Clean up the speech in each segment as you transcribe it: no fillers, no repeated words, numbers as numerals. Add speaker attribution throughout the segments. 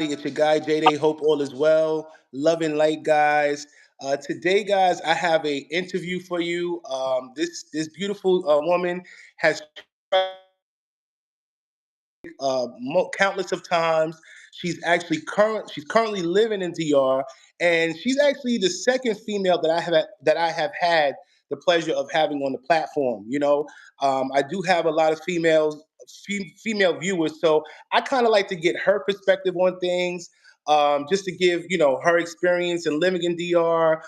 Speaker 1: It's your guy J Day. Hope all is well. Love and light, guys. Today, guys, I have a interview for you. This beautiful woman has traveled countless of times. She's currently living in DR, and she's actually the second female that I have had the pleasure of having on the platform. I do have a lot of female viewers, so I kind of like to get her perspective on things, just to give her experience in living in DR.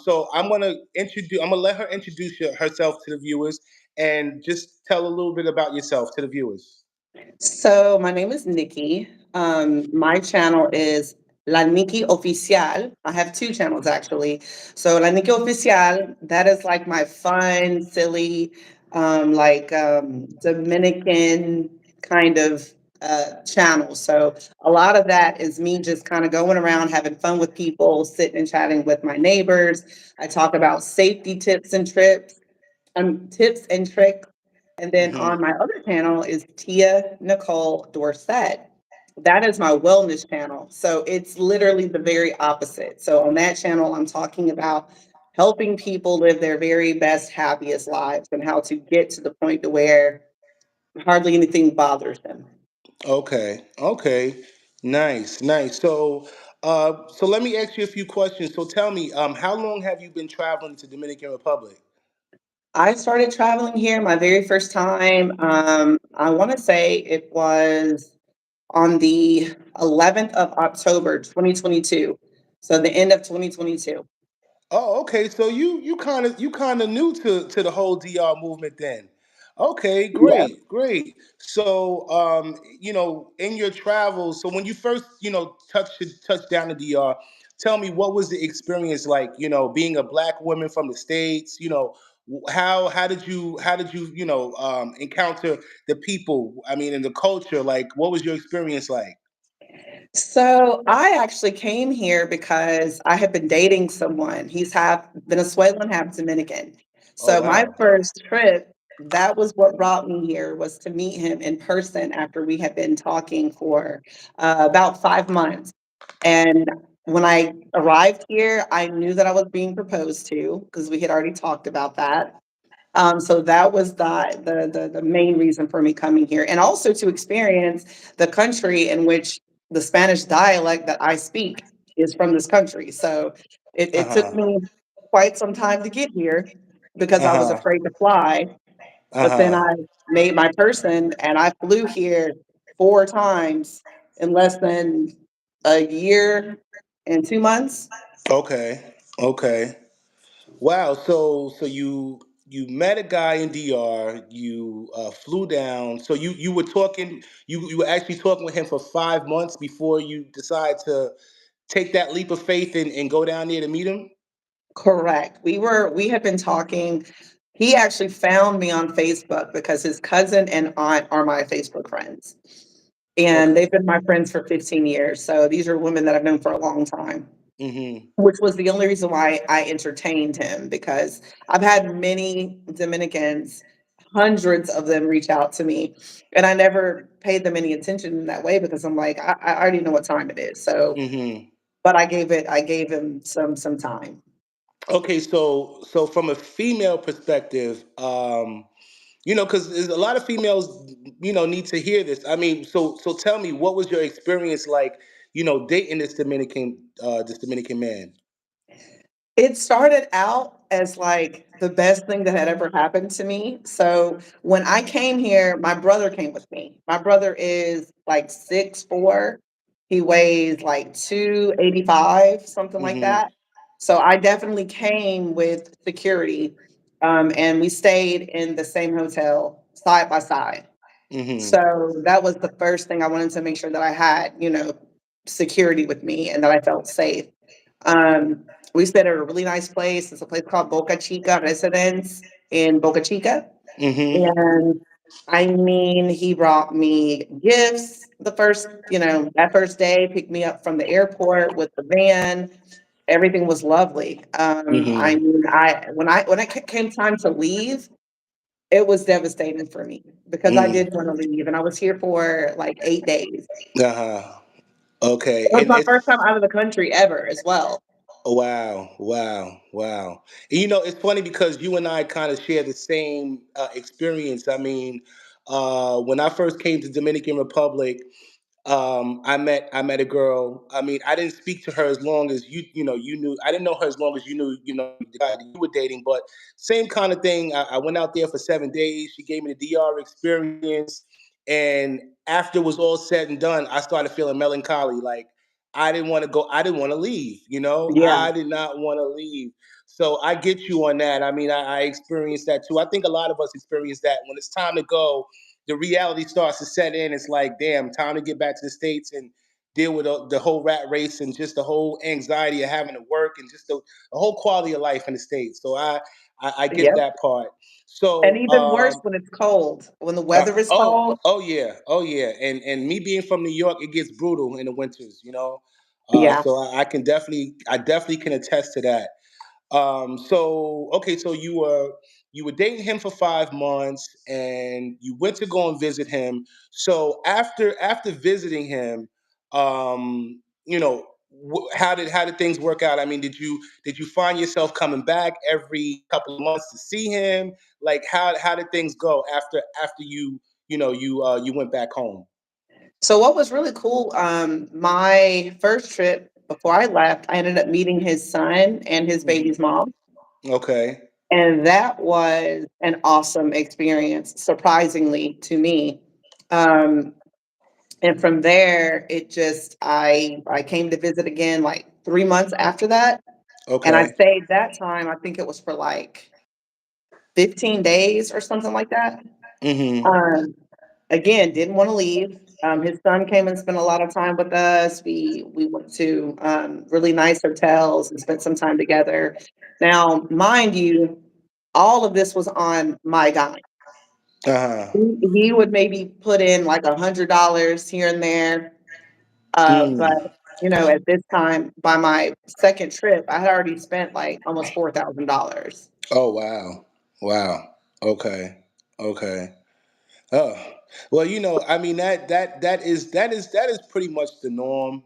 Speaker 1: So I'm gonna let her introduce herself to the viewers and just tell a little bit about yourself to the viewers.
Speaker 2: So my name is Nikki. My channel is La Nikki Oficial. I have two channels actually. So La Nikki Oficial, that is like my fun, silly, Dominican kind of channel. So a lot of that is me just kind of going around having fun with people, sitting and chatting with my neighbors. I talk about safety tips and tricks. And then
Speaker 1: Hmm.
Speaker 2: on my other channel is Tia Nicole Dorset. That is my wellness channel. So it's literally the very opposite. So on that channel, I'm talking about helping people live their very best, happiest lives and how to get to the point to where hardly anything bothers them.
Speaker 1: Okay. Okay. Nice. Nice. So let me ask you a few questions. So tell me, how long have you been traveling to Dominican Republic?
Speaker 2: I started traveling here my very first time. I want to say it was on the 11th of October, 2022. So the end of 2022.
Speaker 1: Oh, okay. So you kind of new to the whole DR movement then. Okay,
Speaker 2: Yeah.
Speaker 1: great, great. So in your travels, so when you first touched down in DR, tell me what was the experience like? Being a black woman from the states. How did you encounter the people? I mean, and the culture. Like, what was your experience like?
Speaker 2: So I actually came here because I had been dating someone. He's half Venezuelan, half Dominican.
Speaker 1: Oh
Speaker 2: So my
Speaker 1: wow.
Speaker 2: first trip, that was what brought me here, was to meet him in person after we had been talking for about 5 months. And when I arrived here, I knew that I was being proposed to because we had already talked about that. So that was the main reason for me coming here, and also to experience the country in which the Spanish dialect that I speak is from this country. So
Speaker 1: Uh
Speaker 2: it took
Speaker 1: huh.
Speaker 2: me quite some time to get here because
Speaker 1: Uh
Speaker 2: I was
Speaker 1: huh.
Speaker 2: afraid to fly.
Speaker 1: Uh
Speaker 2: But then
Speaker 1: huh.
Speaker 2: I made my person, and I flew here 4 times in less than a year and 2 months.
Speaker 1: Okay. Okay. Wow. So you met a guy in DR. You flew down. So you were talking. You were actually talking with him for 5 months before you decide to take that leap of faith and go down there to meet him.
Speaker 2: Correct. We had been talking. He actually found me on Facebook because his cousin and aunt are my Facebook friends. And
Speaker 1: Okay.
Speaker 2: they've been my friends for 15 years. So these are women that I've known for a long time,
Speaker 1: Mm-hmm.
Speaker 2: which was the only reason why I entertained him because I've had many Dominicans, hundreds of them reach out to me. And I never paid them any attention in that way because I'm like, I already know what time it is. So,
Speaker 1: Mm-hmm.
Speaker 2: but I gave him some time.
Speaker 1: Okay. So from a female perspective, because there's a lot of females, need to hear this. I mean, so tell me, what was your experience like, dating this Dominican man?
Speaker 2: It started out as like the best thing that had ever happened to me. So when I came here, my brother came with me. My brother is like 6'4". He weighs like 285, something like
Speaker 1: Mm-hmm.
Speaker 2: that. So I definitely came with security. And we stayed in the same hotel side by side.
Speaker 1: Mm-hmm.
Speaker 2: So that was the first thing I wanted to make sure that I had, security with me and that I felt safe. Um, we stayed at a really nice place. It's a place called Boca Chica Residence in Boca Chica.
Speaker 1: Mm-hmm.
Speaker 2: And I mean, he brought me gifts that first day, picked me up from the airport with the van. Everything was lovely. I
Speaker 1: Mm-hmm.
Speaker 2: mean, when it came time to leave, it was devastating for me because I
Speaker 1: Mm.
Speaker 2: did want to leave, and I was here for like 8 days.
Speaker 1: Uh-huh. Okay,
Speaker 2: It was
Speaker 1: and
Speaker 2: my
Speaker 1: it's
Speaker 2: first time out of the country ever as well.
Speaker 1: wow, wow, wow. And it's funny because you and I kind of share the same experience. I mean, when I first came to Dominican Republic, I met a girl. I mean, I didn't speak to her as long as you knew. I didn't know her as long as you knew, the guy that you were dating. But same kind of thing. I went out there for 7 days. She gave me the DR experience, and after it was all said and done, I started feeling melancholy. Like I didn't want to go. I didn't want to leave.
Speaker 2: Yeah,
Speaker 1: I did not want to leave. So I get you on that. I mean, I experienced that too. I think a lot of us experience that when it's time to go, the reality starts to set in. It's like, damn, time to get back to the States and deal with the whole rat race and just the whole anxiety of having to work and just the whole quality of life in the States. So I get
Speaker 2: yep.
Speaker 1: that part.
Speaker 2: And
Speaker 1: So
Speaker 2: even worse when it's cold. When the
Speaker 1: uh,
Speaker 2: weather is
Speaker 1: oh
Speaker 2: cold.
Speaker 1: oh yeah, and me being from New York, it gets brutal in the winters.
Speaker 2: Yeah.
Speaker 1: So I definitely can attest to that. So okay, so you were dating him for 5 months, and you went to go and visit him. So after visiting him, how did things work out? I mean, did you find yourself coming back every couple of months to see him? Like how did things go after you went back home?
Speaker 2: So what was really cool, my first trip before I left, I ended up meeting his son and his baby's
Speaker 1: Hmm.
Speaker 2: mom.
Speaker 1: Okay.
Speaker 2: And that was an awesome experience, surprisingly to me. Um, and from there, it just I came to visit again like 3 months after that. And I
Speaker 1: Okay.
Speaker 2: stayed that time, I think it was for like 15 days or something like that.
Speaker 1: Hmm.
Speaker 2: Um, Again, didn't want to leave. His son came and spent a lot of time with us. We went to really nice hotels and spent some time together. Now, mind you, all of this was on my dime.
Speaker 1: Uh-huh.
Speaker 2: He would maybe put in like $100 here and there, but
Speaker 1: Mm.
Speaker 2: at this time, by my second trip, I had already spent like almost $4,000.
Speaker 1: Oh wow. Wow. Okay. Okay. Oh. Well, I mean that is pretty much the norm,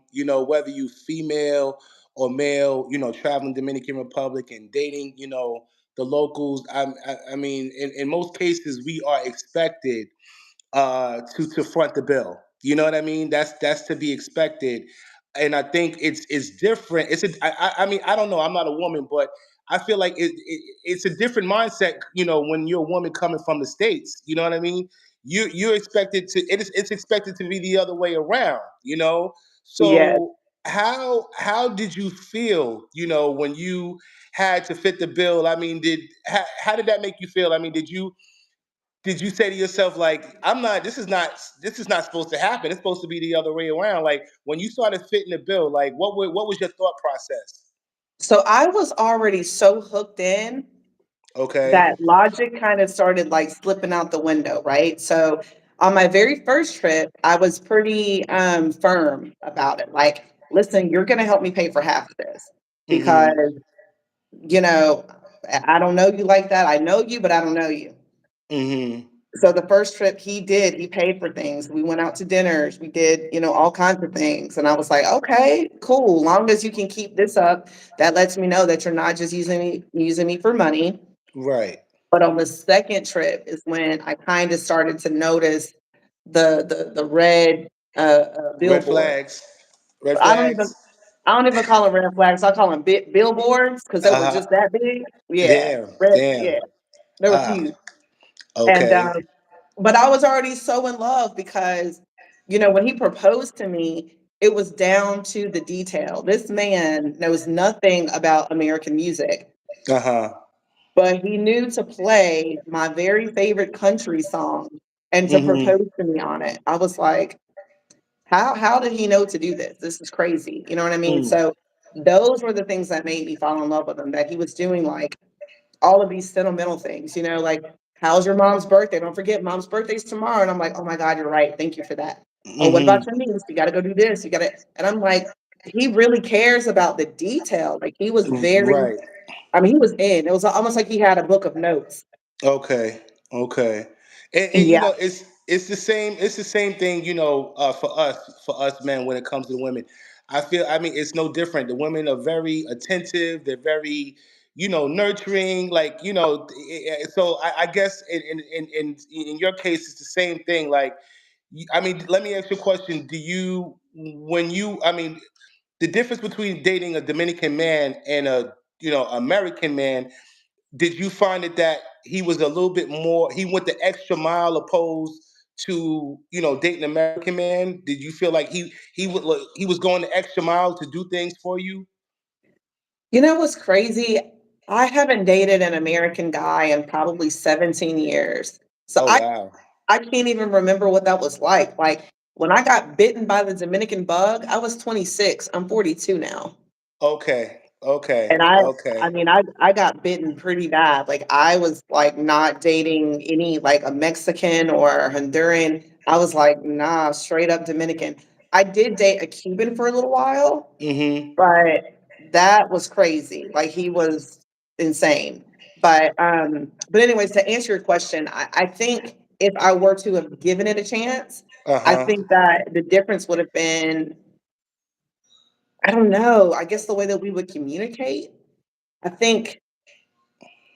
Speaker 1: whether you female or male, traveling Dominican Republic and dating, the locals. I mean, in most cases we are expected to front the bill. You know what I mean? That's to be expected, and I think it's different. I mean, I don't know. I'm not a woman, but I feel like it's a different mindset. When you're a woman coming from the States. You know what I mean? You're expected to. It's expected to be the other way around.
Speaker 2: Yes.
Speaker 1: So how did you feel? When you had to fit the bill. I mean, how did that make you feel? I mean, did you say to yourself like, I'm not this is not supposed to happen, it's supposed to be the other way around? Like when you started fitting the bill, like what was your thought process?
Speaker 2: So I was already so hooked in
Speaker 1: Okay.
Speaker 2: that logic kind of started like slipping out the window, right? So on my very first trip, I was pretty firm about it. Like, listen, you're going to help me pay for half of this because,
Speaker 1: Mm-hmm.
Speaker 2: you know, I don't know you like that. I know you, but I don't know you.
Speaker 1: Mm-hmm.
Speaker 2: So the first trip he paid for things. We went out to dinners. We did, all kinds of things. And I was like, okay, cool. Long as you can keep this up, that lets me know that you're not just using me for money.
Speaker 1: Right.
Speaker 2: But on the second trip is when I kind of started to notice the red
Speaker 1: Red
Speaker 2: billboard.
Speaker 1: flags. Red
Speaker 2: I don't even
Speaker 1: flags.
Speaker 2: I don't even call them red flags. I call them billboards because they were
Speaker 1: Uh-huh.
Speaker 2: just that big. Yeah,
Speaker 1: Damn.
Speaker 2: red.
Speaker 1: Damn.
Speaker 2: Yeah, they were
Speaker 1: Ah.
Speaker 2: huge. And
Speaker 1: Okay.
Speaker 2: but I was already so in love because when he proposed to me, it was down to the detail. This man knows nothing about American music,
Speaker 1: Uh-huh.
Speaker 2: but he knew to play my very favorite country song and to
Speaker 1: Mm-hmm.
Speaker 2: propose to me on it. I was like, how did he know to do this? This is crazy. You know what I mean?
Speaker 1: Mm.
Speaker 2: So those were the things that made me fall in love with him, that he was doing like all of these sentimental things, like, how's your mom's birthday? Don't forget mom's birthday's tomorrow. And I'm like, oh my God, you're right. Thank you for that. Oh, what about
Speaker 1: Mm-hmm.
Speaker 2: your niece? You gotta go do this. You gotta, and I'm like, he really cares about the detail. Like he was very,
Speaker 1: Right.
Speaker 2: I mean, he was It was almost like he had a book of notes.
Speaker 1: Okay. Okay. And
Speaker 2: Yeah.
Speaker 1: it's the same. It's the same thing, for us men when it comes to the women. I mean, it's no different. The women are very attentive. They're very, nurturing. Like, so I guess in your case, it's the same thing. Like, I mean, let me ask you a question. Do you, when you, I mean, the difference between dating a Dominican man and a, American man, did you find it that he was a little bit more, he went the extra mile opposed to, dating an American man? Did you feel like he was going the extra mile to do things for you?
Speaker 2: You know what's crazy? I haven't dated an American guy in probably 17 years. So
Speaker 1: Oh, wow.
Speaker 2: I can't even remember what that was like. Like when I got bitten by the Dominican bug, I was 26. I'm 42 now.
Speaker 1: Okay.
Speaker 2: And
Speaker 1: Okay.
Speaker 2: I
Speaker 1: Okay.
Speaker 2: mean, I got bitten pretty bad. Like I was like not dating any like a Mexican or a Honduran. I was like, nah, straight up Dominican. I did date a Cuban for a little while,
Speaker 1: Mm-hmm.
Speaker 2: but that was crazy. Like he was insane. But anyways, to answer your question, I think if I were to have given it a chance, I
Speaker 1: Uh-huh.
Speaker 2: think that the difference would have been, I don't know, I guess the way that we would communicate. I think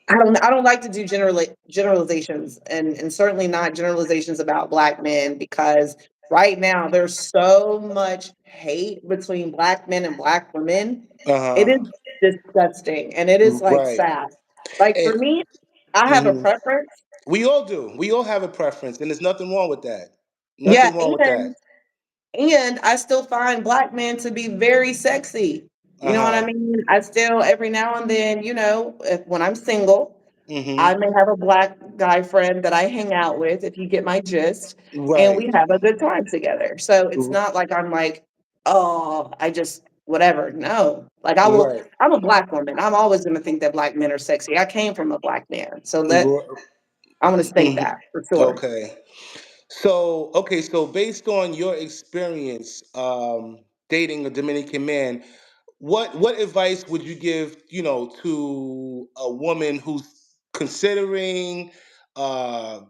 Speaker 2: I don't like to do generalizations and certainly not generalizations about black men because right now there's so much hate between black men and black women. It
Speaker 1: Uh-huh.
Speaker 2: is disgusting and it is like
Speaker 1: Right.
Speaker 2: sad. Like for
Speaker 1: And,
Speaker 2: me, I have a
Speaker 1: mhm.
Speaker 2: preference.
Speaker 1: We all do. We all have a preference, and there's nothing wrong with that.
Speaker 2: Yeah,
Speaker 1: Nothing wrong with that.
Speaker 2: and I still find black men to be very sexy. You know what I
Speaker 1: Uh-huh.
Speaker 2: mean? I still every now and then, when I'm single, I
Speaker 1: Mm-hmm.
Speaker 2: may have a black guy friend that I hang out with, if you get my gist, and
Speaker 1: Right.
Speaker 2: we have a good time together. So it's not like I'm like, oh, I just whatever. No, like
Speaker 1: Right.
Speaker 2: I'm a black woman. I'm always going to think that black men are sexy. I came from a black man, so I'm going to state
Speaker 1: Mhm.
Speaker 2: that for sure.
Speaker 1: Okay. So based on your experience dating a Dominican man, what advice would you give, to a woman who's considering, uh,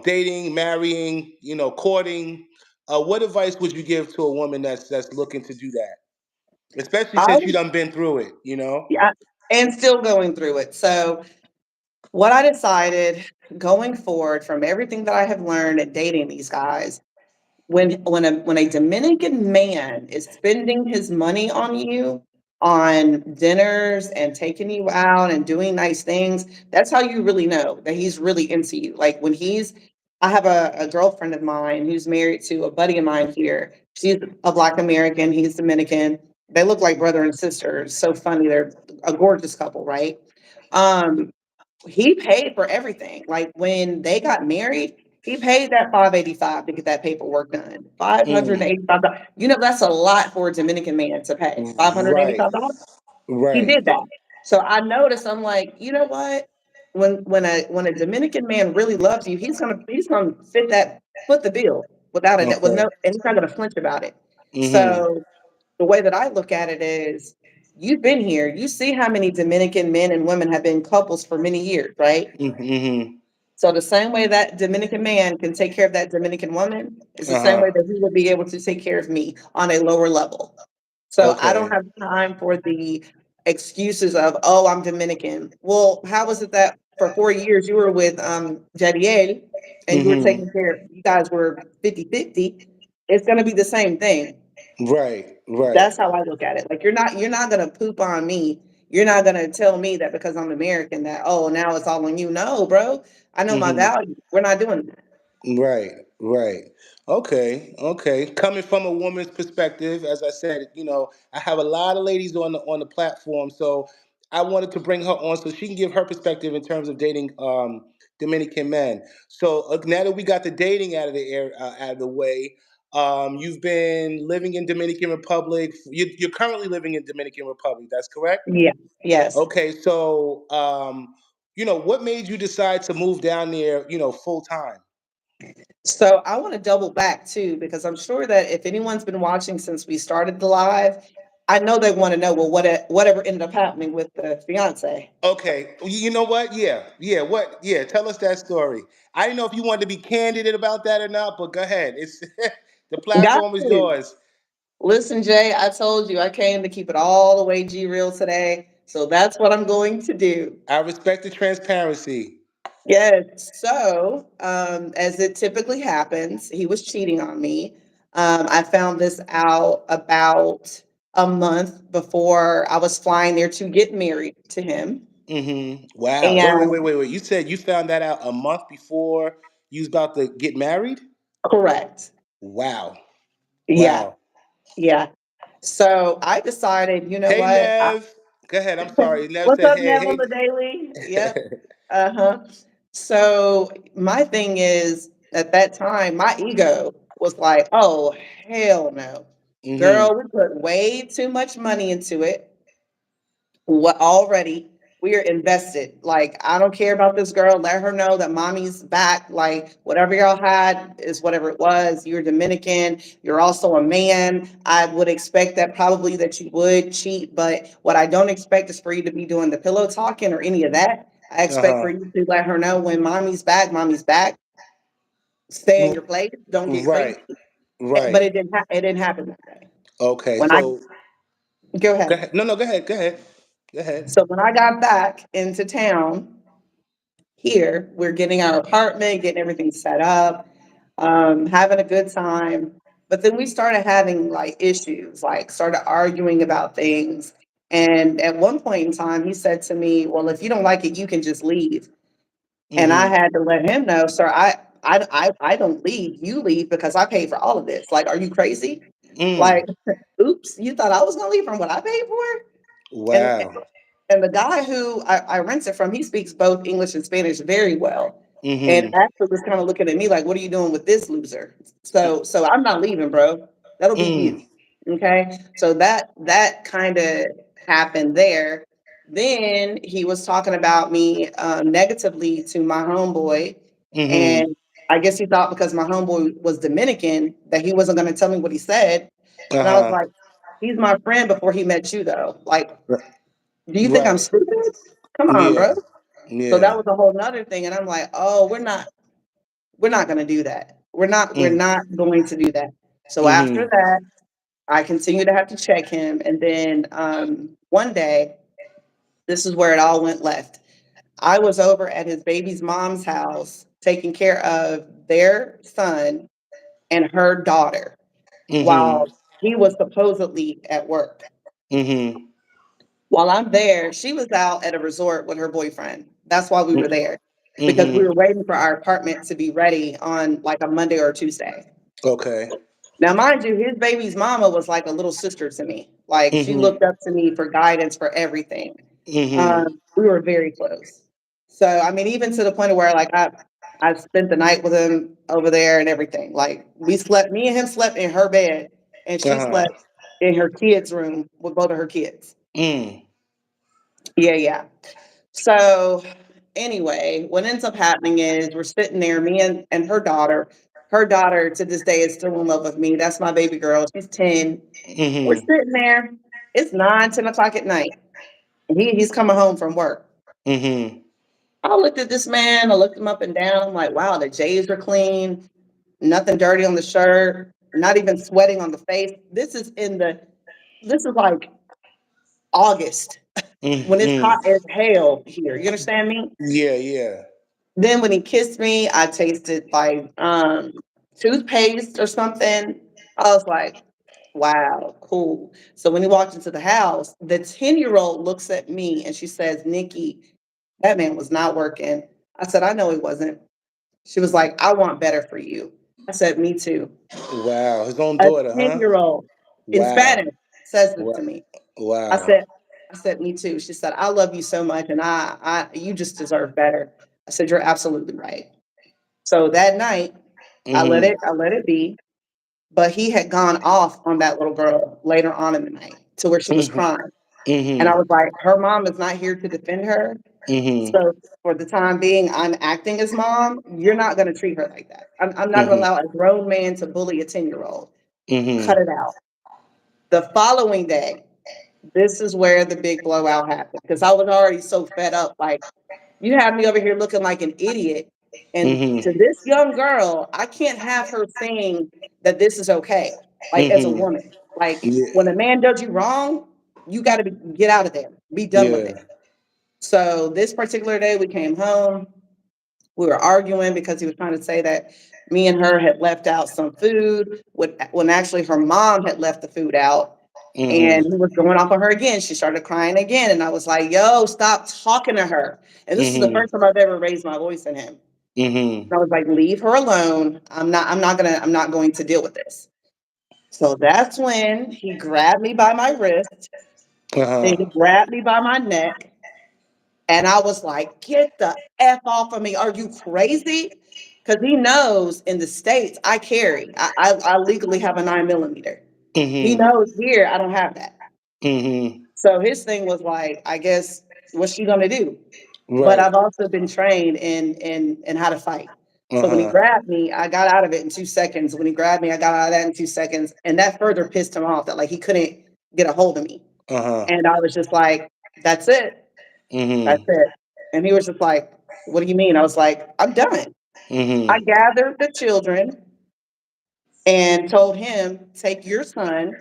Speaker 1: dating, marrying, courting? What advice would you give to a woman that's looking to do that, especially
Speaker 2: I
Speaker 1: since you
Speaker 2: was,
Speaker 1: done been through it? You know.
Speaker 2: yeah, and still going through it. So what I decided going forward from everything that I have learned at dating these guys, when a Dominican man is spending his money on you on dinners and taking you out and doing nice things, that's how you really know that he's really into you. Like when I have a girlfriend of mine who's married to a buddy of mine here. She's a Black American, he's Dominican. They look like brother and sister. It's so funny. They're a gorgeous couple, right? Um, he paid for everything. Like when they got married, he paid that 585 to get that paperwork done.
Speaker 1: Mm.
Speaker 2: $585. That's a lot for a Dominican man to pay.
Speaker 1: Right.
Speaker 2: $585. He
Speaker 1: Right.
Speaker 2: did that. So I noticed, I'm like, you know what? When a Dominican man really loves you, he's gonna foot the bill without it with
Speaker 1: Okay.
Speaker 2: no, and he's not gonna flinch about it.
Speaker 1: Mm-hmm.
Speaker 2: So the way that I look at it is you've been here. You see how many Dominican men and women have been couples for many years, right?
Speaker 1: Mm-hmm.
Speaker 2: So the same way that Dominican man can take care of that Dominican woman is the same way
Speaker 1: Uh-huh.
Speaker 2: that he would be able to take care of me on a lower level. So I don't
Speaker 1: Okay.
Speaker 2: have time for the excuses of, oh, I'm Dominican. Well, how was it that for 4 years you were with Jadiel and you were
Speaker 1: Mm-hmm.
Speaker 2: taking care, you guys were 50-50? It's gonna be the same thing.
Speaker 1: Right. Right.
Speaker 2: That's how I look at it. Like you're not gonna poop on me. You're not gonna tell me that because I'm American that, oh, now it's all on you. No, bro. I know my
Speaker 1: Mm-hmm.
Speaker 2: value. We're not doing that.
Speaker 1: Right, right. Okay, okay. Coming from a woman's perspective, as I said, I have a lot of ladies on the platform, so I wanted to bring her on so she can give her perspective in terms of dating Dominican men. So now that we got the dating out of the way, you've been living in Dominican Republic. You're currently living in Dominican Republic. That's correct.
Speaker 2: Yeah. Yes.
Speaker 1: Okay, so what made you decide to move down there? Full time.
Speaker 2: So I want to double back too, because I'm sure that if anyone's been watching since we started the live, I know they want to know, well, whatever ended up happening with the fiance.
Speaker 1: Okay, you know what? Yeah, yeah. What? Yeah, tell us that story. I didn't know if you wanted to be candid about that or not, but go ahead. It's the
Speaker 2: Got
Speaker 1: platform is
Speaker 2: to.
Speaker 1: yours.
Speaker 2: Listen, Jay, I told you I came to keep it all the way G real today. So that's what I'm going to do.
Speaker 1: I respect the transparency.
Speaker 2: Yes. So, as it typically happens, he was cheating on me. I found this out about a month before I was flying there to get married to him.
Speaker 1: Wow. Wait, wait,
Speaker 2: And
Speaker 1: wait, wait, wait. You said you found that out a month before you was about to get married?
Speaker 2: correct.
Speaker 1: Wow.
Speaker 2: Yeah.
Speaker 1: Wow.
Speaker 2: Yeah. So I decided, you know
Speaker 1: Hey,
Speaker 2: what?
Speaker 1: Nev. Go ahead. I'm sorry. Nev
Speaker 2: What's
Speaker 1: said,
Speaker 2: up,
Speaker 1: hey,
Speaker 2: Nev on the daily? Yep. Uh-huh. So my thing is, at that time, my ego was like, oh, hell no.
Speaker 1: hey.
Speaker 2: Girl, we put way too much money into it. What already we are invested. Like, I don't care about this girl. Let her know that mommy's back. Like, whatever y'all had is whatever it was. You're Dominican. You're also a man. I would expect that probably that you would cheat, but what I don't expect is for you to be doing the pillow talking or any of that. I expect for
Speaker 1: Uh-huh.
Speaker 2: you to let her know when mommy's back, mommy's back. Stay in
Speaker 1: R-
Speaker 2: your place. Don't get crazy.
Speaker 1: Right.
Speaker 2: But
Speaker 1: Right.
Speaker 2: it didn't happen that way.
Speaker 1: Okay.
Speaker 2: When I
Speaker 1: So
Speaker 2: go
Speaker 1: go
Speaker 2: ahead.
Speaker 1: ahead. No, no, go ahead. Go ahead. Go ahead.
Speaker 2: So when I got back into town, here. We're getting our apartment, getting everything set up, having a good time. But then we started having like issues, like started arguing about things. And at one point in time, he said to me, "Well, if you don't like it, you can just leave." And I
Speaker 1: Mm-hmm.
Speaker 2: had to let him know, "Sir, I don't leave. You leave because I paid for all of this. Like, are you crazy? Like,
Speaker 1: Mm.
Speaker 2: oops, you thought I was gonna leave from what I paid for?" And
Speaker 1: Wow.
Speaker 2: and the guy who I rented from, he speaks both English and Spanish very well. And
Speaker 1: Mm-hmm.
Speaker 2: actually was kind of looking at me like, what are you doing with this loser? So I'm not leaving, bro. That'll be you.
Speaker 1: Mm.
Speaker 2: Okay. So that kind of happened there. Then he was talking about me negatively to my homeboy.
Speaker 1: Mm-hmm.
Speaker 2: And I guess he thought because my homeboy was Dominican that he wasn't going to tell me what he said. And I was
Speaker 1: Uh-huh.
Speaker 2: like, he's my friend before he met you, though. Like, do you think I'm
Speaker 1: Right.
Speaker 2: stupid? Come on, bro.
Speaker 1: Yeah.
Speaker 2: So that
Speaker 1: Yeah.
Speaker 2: was a whole nother thing. And I'm like, oh, we're not gonna do that. We're
Speaker 1: Mm.
Speaker 2: not going to do that. So after
Speaker 1: Mm-hmm.
Speaker 2: that, I continue to have to check him. And then one day, this is where it all went left. I was over at his baby's mom's house taking care of their son and her daughter
Speaker 1: Mm-hmm.
Speaker 2: while he was supposedly at work.
Speaker 1: Mm-hmm.
Speaker 2: While I'm there, she was out at a resort with her boyfriend. That's why we were there, because we
Speaker 1: Mm-hmm.
Speaker 2: were waiting for our apartment to be ready on like a Monday or Tuesday.
Speaker 1: Okay.
Speaker 2: Now, mind you, his baby's mama was like a little sister to me. Like, she
Speaker 1: Mm-hmm.
Speaker 2: looked up to me for guidance for everything.
Speaker 1: Mm-hmm.
Speaker 2: We were very close. So, I mean, even to the point of where like I spent the night with him over there and everything. Like, me and him slept in her bed, and she
Speaker 1: Uh-huh.
Speaker 2: slept in her kids' room with both of her kids.
Speaker 1: Mm.
Speaker 2: Yeah, yeah. So anyway, what ends up happening is we're sitting there, me and her daughter. Her daughter to this day is still in love with me. That's my baby girl. She's 10. We're
Speaker 1: Mm-hmm.
Speaker 2: sitting there. It's 9, 10 o'clock at night. And he's coming home from work.
Speaker 1: Mm-hmm.
Speaker 2: I looked at this man, I looked him up and down. I'm like, wow, the J's are clean, nothing dirty on the shirt, not even sweating on the face. This is like August when it's
Speaker 1: Mm-hmm.
Speaker 2: hot as hell here. You understand me?
Speaker 1: Yeah, yeah.
Speaker 2: Then when he kissed me, I tasted like toothpaste or something. I was like, wow, cool. So when he walked into the house, the 10-year-old looks at me and she says, Nikki, that man was not working. I said, I know he wasn't. She was like, I want better for you. I said, me too.
Speaker 1: Wow. His own
Speaker 2: A
Speaker 1: daughter, huh?
Speaker 2: 10-year-old in
Speaker 1: Wow.
Speaker 2: Spanish says this to
Speaker 1: Wow.
Speaker 2: me. I
Speaker 1: Wow.
Speaker 2: said, I said, me too. She said, I love you so much and you just deserve better. I said, you're absolutely right. So that night,
Speaker 1: Mm-hmm.
Speaker 2: I let it be. But he had gone off on that little girl later on in the night to where she was
Speaker 1: Mm-hmm.
Speaker 2: crying. And I
Speaker 1: Mm-hmm.
Speaker 2: was like, her mom is not here to defend her.
Speaker 1: Mm-hmm.
Speaker 2: So for the time being, I'm acting as mom. You're not going to treat her like that. I'm not going to
Speaker 1: Mm-hmm.
Speaker 2: allow a grown man to bully a 10-year-old. Cut
Speaker 1: Mm-hmm.
Speaker 2: it out. The following day, this is where the big blowout happened because I was already so fed up. Like, you have me over here looking like an idiot. And to
Speaker 1: Mm-hmm.
Speaker 2: this young girl, I can't have her saying that this is okay. Like, as a
Speaker 1: Mm-hmm.
Speaker 2: woman, like
Speaker 1: Yeah.
Speaker 2: when a man does you wrong, you got to get out of there, be done with it.
Speaker 1: Yeah.
Speaker 2: So this particular day, we came home. We were arguing because he was trying to say that me and her had left out some food when actually her mom had left the food out. And he
Speaker 1: Mm-hmm.
Speaker 2: was going off on her again. She started crying again. And I was like, yo, stop talking to her. And this is the
Speaker 1: Mm-hmm.
Speaker 2: first time I've ever raised my voice at him.
Speaker 1: Mm-hmm.
Speaker 2: I was like, leave her alone. I'm not going to deal with this. So that's when he grabbed me by my wrist, then he
Speaker 1: Uh-huh.
Speaker 2: grabbed me by my neck. And I was like, get the F off of me. Are you crazy? Because he knows in the States I carry. I legally have a 9 millimeter. He
Speaker 1: Mm-hmm.
Speaker 2: knows here I don't have that.
Speaker 1: Mm-hmm.
Speaker 2: So his thing was like, I guess, what's she gonna do? But
Speaker 1: Right.
Speaker 2: I've also been trained in how to fight. So when he
Speaker 1: Uh-huh.
Speaker 2: grabbed me, I got out of it in 2 seconds. When he grabbed me, I got out of that in 2 seconds. And that further pissed him off that like he couldn't get a hold of me.
Speaker 1: Uh-huh.
Speaker 2: And I was just like, that's it. That's
Speaker 1: Mm-hmm.
Speaker 2: it. And he was just like, what do you mean? I was like, I'm done. I
Speaker 1: Mm-hmm.
Speaker 2: gathered the children and told him, take your son.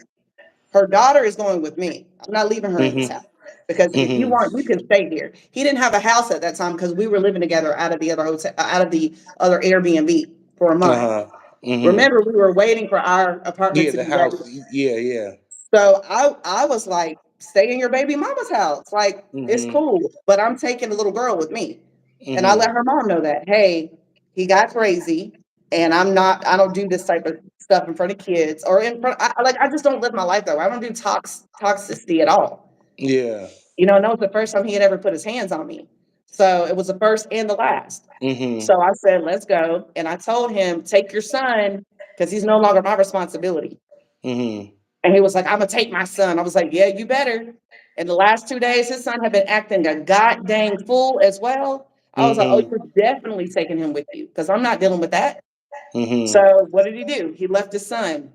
Speaker 2: Her daughter is going with me. I'm not leaving her in this house.
Speaker 1: Mm-hmm.
Speaker 2: Because if you
Speaker 1: Mm-hmm.
Speaker 2: want, you can stay here. He didn't have a house at that time because we were living together out of the other hotel, out of the other Airbnb for a month.
Speaker 1: Uh-huh. Mm-hmm.
Speaker 2: Remember, we were waiting for our apartment
Speaker 1: Yeah,
Speaker 2: to
Speaker 1: the
Speaker 2: be ready.
Speaker 1: house. Yeah, yeah.
Speaker 2: So I was like, stay in your baby mama's house. Like, it's
Speaker 1: Mm-hmm.
Speaker 2: cool, but I'm taking the little girl with me. And I let
Speaker 1: Mm-hmm.
Speaker 2: her mom know that, hey, he got crazy and I don't do this type of stuff in front of kids or in front, I just don't live my life that way. I don't do toxicity at all.
Speaker 1: Yeah.
Speaker 2: And that was the first time he had ever put his hands on me. So it was the first and the last.
Speaker 1: Mm-hmm.
Speaker 2: So I said, let's go. And I told him, take your son because he's no longer my responsibility.
Speaker 1: Mm-hmm.
Speaker 2: And he was like, I'm gonna take my son. I was like, yeah, you better. And the last 2 days, his son had been acting a god dang fool as well. I was like, oh,
Speaker 1: Mm-hmm.
Speaker 2: you're definitely taking him with you because I'm not dealing with that.
Speaker 1: Mm-hmm.
Speaker 2: So what did he do? He left his son.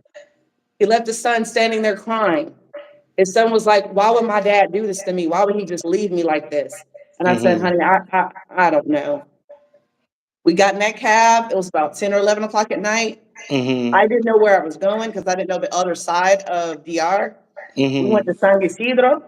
Speaker 2: He left his son standing there crying. His son was like, why would my dad do this to me? Why would he just leave me like this? And I said,
Speaker 1: Mm-hmm.
Speaker 2: honey, I don't know. We got in that cab. It was about 10 or 11 o'clock at night.
Speaker 1: Mm-hmm.
Speaker 2: I didn't know where I was going because I didn't know the other side of DR. We went to
Speaker 1: Mm-hmm.
Speaker 2: San Isidro,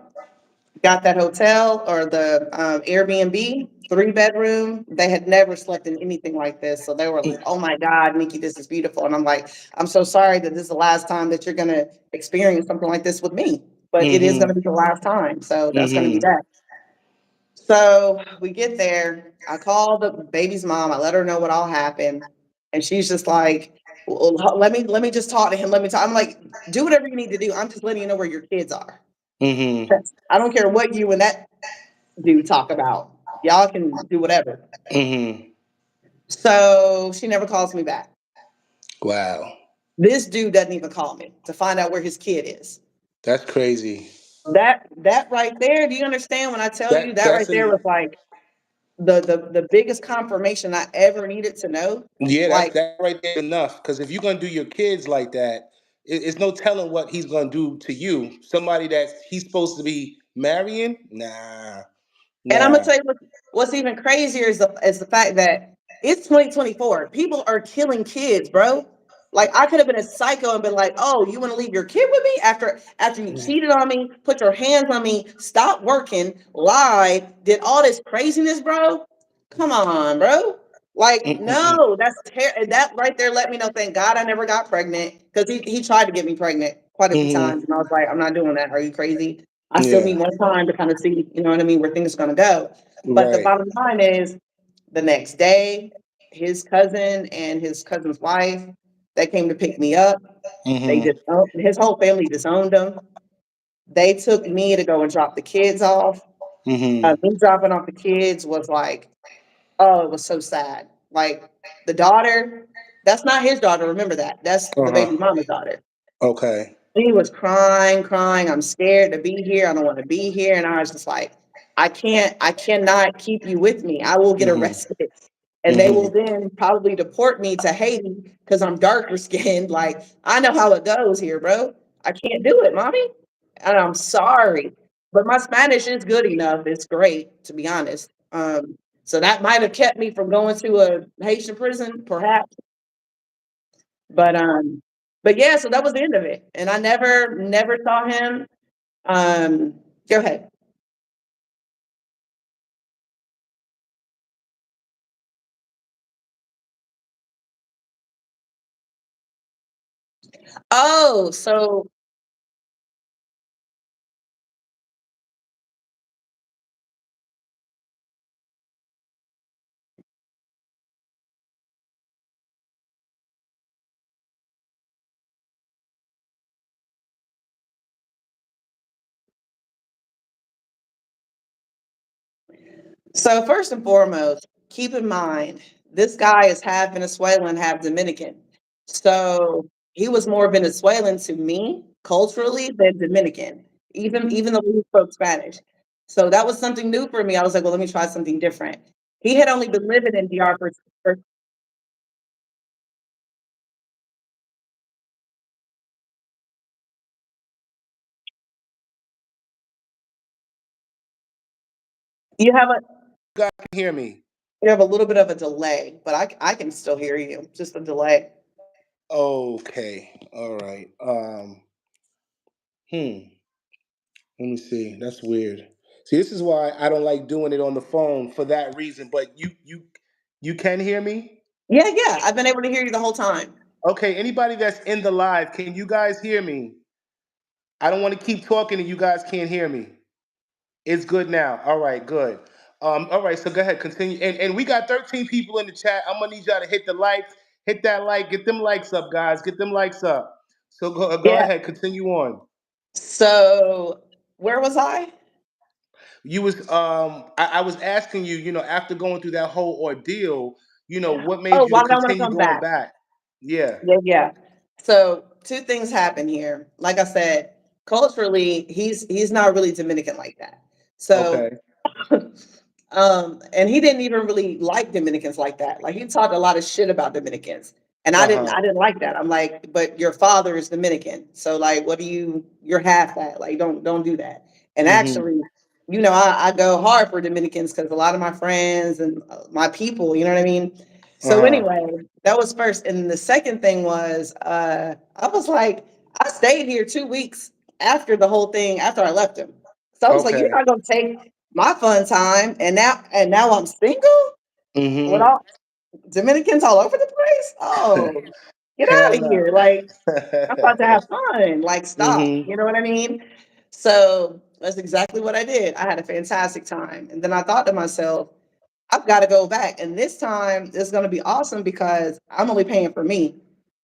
Speaker 2: got that hotel or the Airbnb, 3 bedroom. They had never slept in anything like this. So they were like, oh my God, Nikki, this is beautiful. And I'm like, I'm so sorry that this is the last time that you're going to experience something like this with me. But it is going to
Speaker 1: Mm-hmm.
Speaker 2: be the last time. So that's going to be
Speaker 1: Mm-hmm.
Speaker 2: that. So we get there. I call the baby's mom. I let her know what all happened. And she's just like, well, let me just talk to him. Let me talk. I'm like, do whatever you need to do. I'm just letting you know where your kids are.
Speaker 1: Mm-hmm.
Speaker 2: I don't care what you and that dude talk about. Y'all can do whatever.
Speaker 1: Mm-hmm.
Speaker 2: So she never calls me back.
Speaker 1: Wow.
Speaker 2: This dude doesn't even call me to find out where his kid is.
Speaker 1: That's crazy.
Speaker 2: That right there, do you understand when I tell you that right
Speaker 1: That's
Speaker 2: there
Speaker 1: a
Speaker 2: was like the biggest confirmation I ever needed to know?
Speaker 1: yeah,
Speaker 2: Like,
Speaker 1: that right there enough. Because if you're gonna do your kids like that, it's no telling what he's gonna do to you. Somebody that he's supposed to be marrying? Nah.
Speaker 2: and I'm gonna
Speaker 1: Nah.
Speaker 2: tell you what's even crazier is the fact that it's 2024. People are killing kids, bro. Like I could have been a psycho and been like, "Oh, you want to leave your kid with me after you cheated on me, put your hands on me, stopped working, lied, did all this craziness, bro? Come on, bro. Like,
Speaker 1: Mm-mm-mm.
Speaker 2: no, that right there let me know. Thank God I never got pregnant because he tried to get me pregnant quite a few
Speaker 1: Mm-hmm.
Speaker 2: times, and I was like, I'm not doing that. Are you crazy? I still
Speaker 1: Yeah.
Speaker 2: need more time to kind of see, you know what I mean, where things are going to go. But the
Speaker 1: Right.
Speaker 2: bottom line is the next day, his cousin and his cousin's wife, they came to pick me up. They
Speaker 1: Mm-hmm.
Speaker 2: disowned his whole family disowned him. They took me to go and drop the kids off.
Speaker 1: Mm-hmm.
Speaker 2: Me dropping off the kids was like, oh, it was so sad. Like the daughter, that's not his daughter. Remember that. That's the
Speaker 1: Uh-huh.
Speaker 2: baby mama's daughter.
Speaker 1: Okay.
Speaker 2: He was crying, crying. I'm scared to be here. I don't want to be here. And I was just like, I cannot keep you with me. I will get
Speaker 1: Mm-hmm.
Speaker 2: arrested. And they will
Speaker 1: Mm-hmm.
Speaker 2: then probably deport me to Haiti because I'm darker skinned. Like, I know how it goes here, bro. I can't do it, mommy. And I'm sorry, but my Spanish is good enough. It's great, to be honest. So that might have kept me from going to a Haitian prison, perhaps. But but yeah, so that was the end of it. And I never saw him. Go ahead. Oh, so so first and foremost, keep in mind this guy is half Venezuelan, half Dominican. So he was more Venezuelan to me culturally than Dominican, even though he spoke Spanish. So that was something new for me. I was like, well, let me try something different. He had only been living in DR for you have a
Speaker 1: You guys can hear me.
Speaker 2: you have a little bit of a delay, but I can still hear you. Just a delay.
Speaker 1: Okay. All right. Hmm. Let me see. That's weird. See, this is why I don't like doing it on the phone for that reason. But you can hear me?
Speaker 2: Yeah, yeah. I've been able to hear you the whole time.
Speaker 1: Okay, anybody that's in the live, can you guys hear me? I don't want to keep talking and you guys can't hear me. It's good now. All right, good. All right, so go ahead, continue. And we got 13 people in the chat. I'm gonna need y'all to hit the likes, hit that like, get them likes up, guys. Get them likes up. So go
Speaker 2: Yeah.
Speaker 1: ahead, continue on.
Speaker 2: So where was I?
Speaker 1: You was I was asking you, after going through that whole ordeal, what made
Speaker 2: Oh,
Speaker 1: you to
Speaker 2: why did I want to
Speaker 1: continue
Speaker 2: come
Speaker 1: going
Speaker 2: back?
Speaker 1: back? Yeah.
Speaker 2: Yeah, yeah. So two things happen here. Like I said, culturally, he's not really Dominican like that. So
Speaker 1: Okay.
Speaker 2: and he didn't even really like Dominicans like that. Like he talked a lot of shit about Dominicans. And
Speaker 1: Uh-huh.
Speaker 2: I didn't like that. I'm like, but your father is Dominican. So like what do you're half that. Like don't do that. And
Speaker 1: Mm-hmm.
Speaker 2: actually, I go hard for Dominicans because a lot of my friends and my people, you know what I mean? So
Speaker 1: Uh-huh.
Speaker 2: anyway, that was first. And the second thing was I was like, I stayed here 2 weeks after the whole thing, after I left him. So I was like, you're
Speaker 1: Okay.
Speaker 2: not gonna take my fun time, and now I'm single with
Speaker 1: Mm-hmm.
Speaker 2: all Dominicans all over the place. Oh, get out
Speaker 1: Hell
Speaker 2: of
Speaker 1: no.
Speaker 2: here! Like I'm about to have fun. Like stop.
Speaker 1: Mm-hmm.
Speaker 2: You know what I mean? So that's exactly what I did. I had a fantastic time, and then I thought to myself, I've got to go back, and this time it's going to be awesome because I'm only paying for me,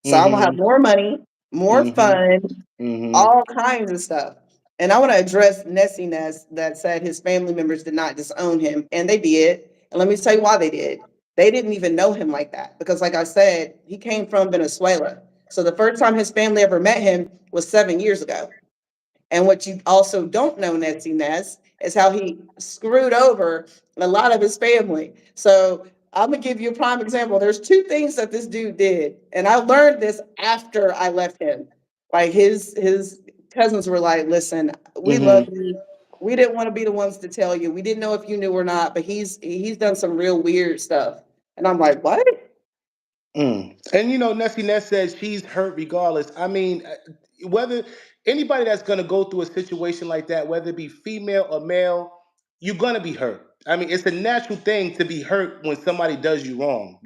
Speaker 2: so I'm gonna have
Speaker 1: Mm-hmm.
Speaker 2: more money, more
Speaker 1: Mm-hmm.
Speaker 2: fun,
Speaker 1: Mm-hmm.
Speaker 2: all kinds of stuff. And I want to address Nessiness that said his family members did not disown him, and they did. And let me tell you why they did. They didn't even know him like that because, like I said, he came from Venezuela. So the first time his family ever met him was 7 years ago. And what you also don't know, Nancy Ness, is how he screwed over a lot of his family. So I'm gonna give you a prime example. There's two things that this dude did, and I learned this after I left him. Like his cousins were like, "Listen, we love
Speaker 1: Mm-hmm.
Speaker 2: you. We didn't want to be the ones to tell you. We didn't know if you knew or not, but he's done some real weird stuff." And I'm like, "What?"
Speaker 1: Mm. And Nessie Ness says she's hurt regardless. I mean, whether anybody that's gonna go through a situation like that, whether it be female or male, you're gonna be hurt. I mean, it's a natural thing to be hurt when somebody does you wrong,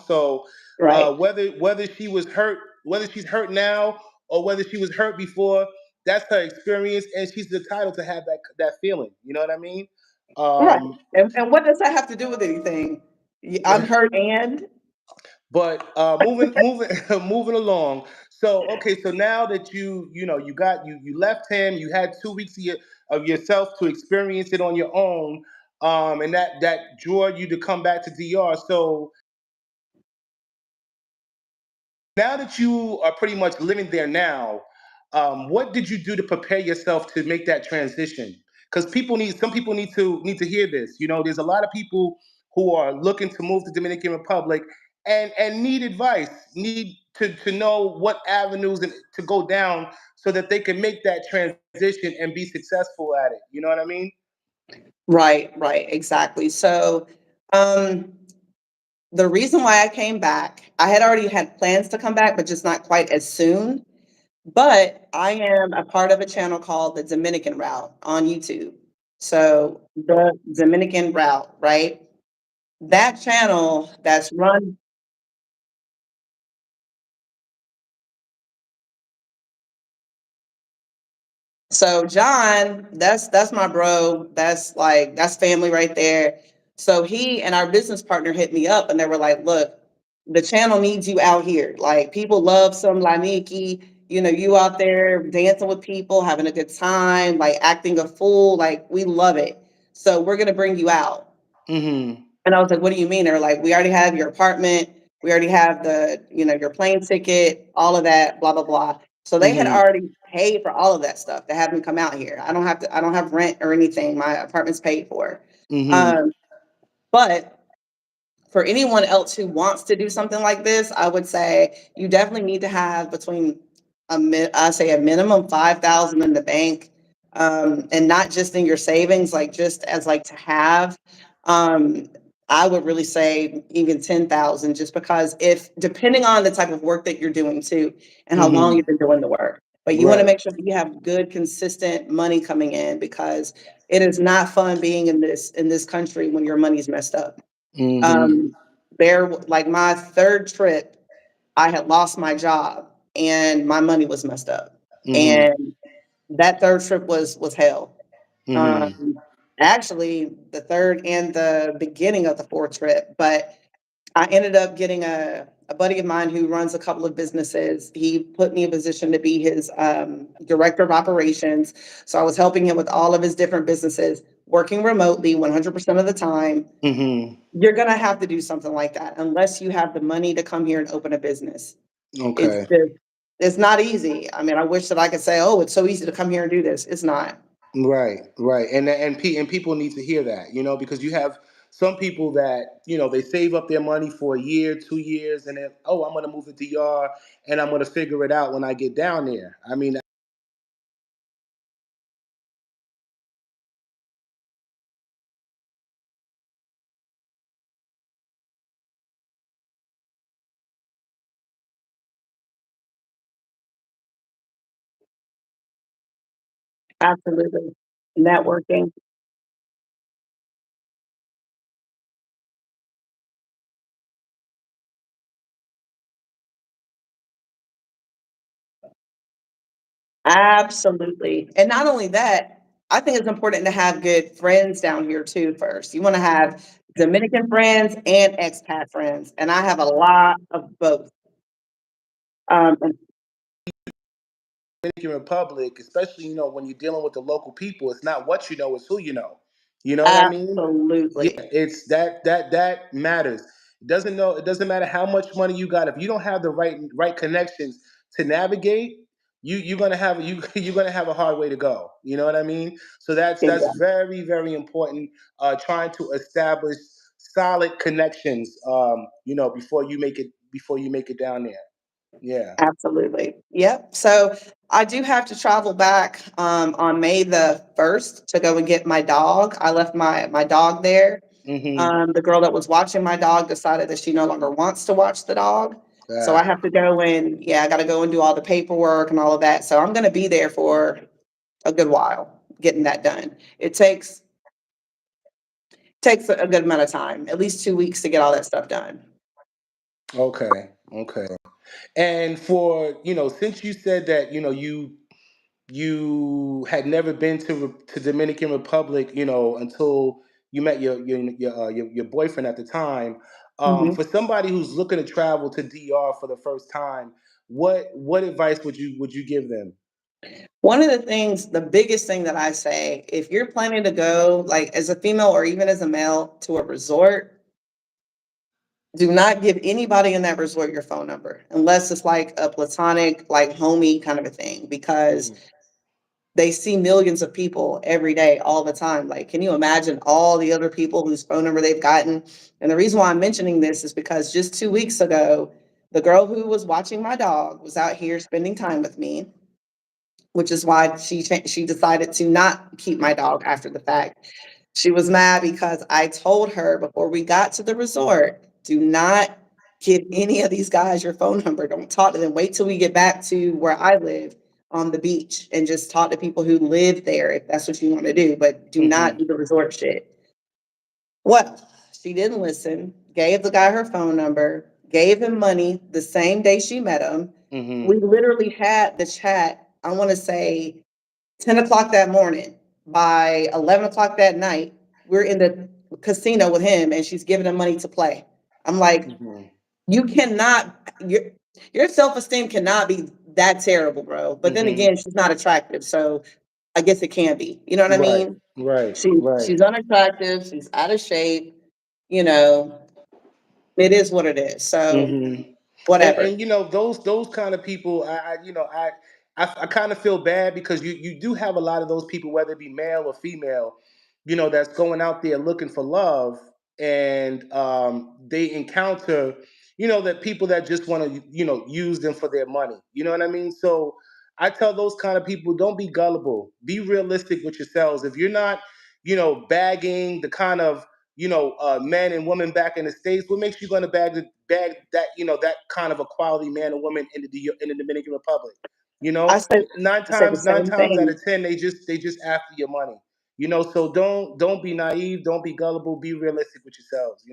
Speaker 1: So
Speaker 2: Right.
Speaker 1: whether she was hurt, whether she's hurt now or whether she was hurt before, that's her experience, and she's entitled to have that feeling. You know what I mean?
Speaker 2: Right.
Speaker 1: Um,
Speaker 2: And what does that have to do with anything? I'm hurt and
Speaker 1: But moving moving along. So okay, so now that you left him, you had 2 weeks of yourself to experience it on your own, and that drew you to come back to DR. So now that you are pretty much living there now, what did you do to prepare yourself to make that transition? Because some people need to hear this. There's a lot of people who are looking to move to Dominican Republic and need advice, need to know what avenues to go down so that they can make that transition and be successful at it. You know what I mean?
Speaker 2: Right, right, exactly. So, um, the reason why I came back, I had already had plans to come back, but just not quite as soon. But I am a part of a channel called the Dominican Route on YouTube. So the Dominican Route, right? That channel that's run. So John, that's my bro. That's family right there. So he and our business partner hit me up and they were like, look, the channel needs you out here. Like people love some Laniki, you out there dancing with people, having a good time, like acting a fool. Like we love it. So we're gonna bring you out.
Speaker 1: Mm-hmm.
Speaker 2: And I was like, what do you mean? They're like, we already have your apartment, we already have your plane ticket, all of that, blah, blah, blah. So they had
Speaker 1: Mm-hmm.
Speaker 2: already paid for all of that stuff to have me come out here. I don't have rent or anything. My apartment's paid for.
Speaker 1: Mm-hmm.
Speaker 2: Um, but for anyone else who wants to do something like this, I would say you definitely need to have between I say a minimum 5,000 in the bank, and not just in your savings, like just as like to have. Um, I would really say even 10,000, just because if depending on the type of work that you're doing too, and how long
Speaker 1: Mm-hmm.
Speaker 2: you've been doing the work, but you want to
Speaker 1: Right.
Speaker 2: make sure that you have good, consistent money coming in because it is not fun being in this country when your money's messed up.
Speaker 1: Mm-hmm.
Speaker 2: Um, there, like my third trip, I had lost my job and my money was messed up.
Speaker 1: Mm-hmm.
Speaker 2: And that third trip was hell.
Speaker 1: Mm-hmm.
Speaker 2: Um, Actually, the third and the beginning of the fourth trip, but I ended up getting a buddy of mine who runs a couple of businesses. He put me in position to be his director of operations. So I was helping him with all of his different businesses, working remotely 100% of the time.
Speaker 1: Mm-hmm.
Speaker 2: You're going to have to do something like that unless you have the money to come here and open a business. It's
Speaker 1: Okay.
Speaker 2: just, it's not easy. I mean, I wish that I could say, oh, it's so easy to come here and do this. It's not.
Speaker 1: Right, right, and people need to hear that, because you have some people that they save up their money for a year, 2 years, and then I'm gonna move to DR and I'm gonna figure it out when I get down there. I mean,
Speaker 2: Absolutely. Networking. Absolutely. And not only that, I think it's important to have good friends down here too first. You want to have Dominican friends and expat friends. And I have a lot of both. And
Speaker 1: Dominican Republic, especially when you're dealing with the local people, it's not what you know, it's who you know. You know what I mean? Yeah,
Speaker 2: absolutely.
Speaker 1: it's that matters. It doesn't matter how much money you got. If you don't have the right connections to navigate, you're gonna have you're gonna have a hard way to go. You know what I mean? So that's
Speaker 2: Exactly.
Speaker 1: very, very important. Trying to establish solid connections. Before you make it down there. Yeah.
Speaker 2: Absolutely. Yep. So I do have to travel back on May the 1st to go and get my dog. I left my dog there.
Speaker 1: Mm-hmm.
Speaker 2: The girl that was watching my dog decided that she no longer wants to watch the dog. So I have
Speaker 1: Ah,
Speaker 2: to go and, yeah, I got to go and do all the paperwork and all of that. So I'm going to be there for a good while getting that done. It takes a good amount of time, at least 2 weeks to get all that stuff done.
Speaker 1: okay. Okay. And for since you said that you had never been to Dominican Republic, until you met your boyfriend at the time.
Speaker 2: Mhm.
Speaker 1: For somebody who's looking to travel to DR for the first time, what advice would you give them?
Speaker 2: One of the things, the biggest thing that I say, if you're planning to go, like as a female or even as a male, to a resort, do not give anybody in that resort your phone number unless it's like a platonic, like homie kind of a thing, because
Speaker 1: Mhm.
Speaker 2: they see millions of people every day, all the time. Like, can you imagine all the other people whose phone number they've gotten? And the reason why I'm mentioning this is because just 2 weeks ago, the girl who was watching my dog was out here spending time with me. which is why she decided to not keep my dog after the fact. She was mad because I told her before we got to the resort, do not give any of these guys your phone number. Don't talk to them. Wait till we get back to where I live on the beach and just talk to people who live there if that's what you want to do. But do not
Speaker 1: Mm-hmm.
Speaker 2: do the resort shit. Well, she didn't listen, gave the guy her phone number, gave him money the same day she met him. We
Speaker 1: Mm-hmm.
Speaker 2: literally had the chat, I want to say 10 o'clock that morning. By 11 o'clock that night, we're in the casino with him and she's giving him money to play. I'm like,
Speaker 1: Mm-hmm.
Speaker 2: you cannot, your self esteem cannot be that terrible, bro. But then
Speaker 1: Mm-hmm.
Speaker 2: again, she's not attractive. So I guess it can be. You know what I
Speaker 1: Right.
Speaker 2: mean?
Speaker 1: Right.
Speaker 2: She's
Speaker 1: Right.
Speaker 2: unattractive, she's out of shape, you know, it is what it is. So
Speaker 1: Hmm.
Speaker 2: whatever.
Speaker 1: And those kind of people, I kind of feel bad because you do have a lot of those people, whether it be male or female, that's going out there looking for love, and they encounter, that people that just want to, use them for their money. You know what I mean? So I tell those kind of people, don't be gullible. Be realistic with yourselves. If you're not, bagging the kind of men and women back in the states, what makes you going to bag that that kind of a quality man or woman in the Dominican Republic? You
Speaker 2: I
Speaker 1: know,
Speaker 2: said
Speaker 1: nine
Speaker 2: I said the
Speaker 1: times nine
Speaker 2: same
Speaker 1: times out
Speaker 2: thing.
Speaker 1: of ten, they just after your money. So don't be naive, don't be gullible, be realistic with yourselves.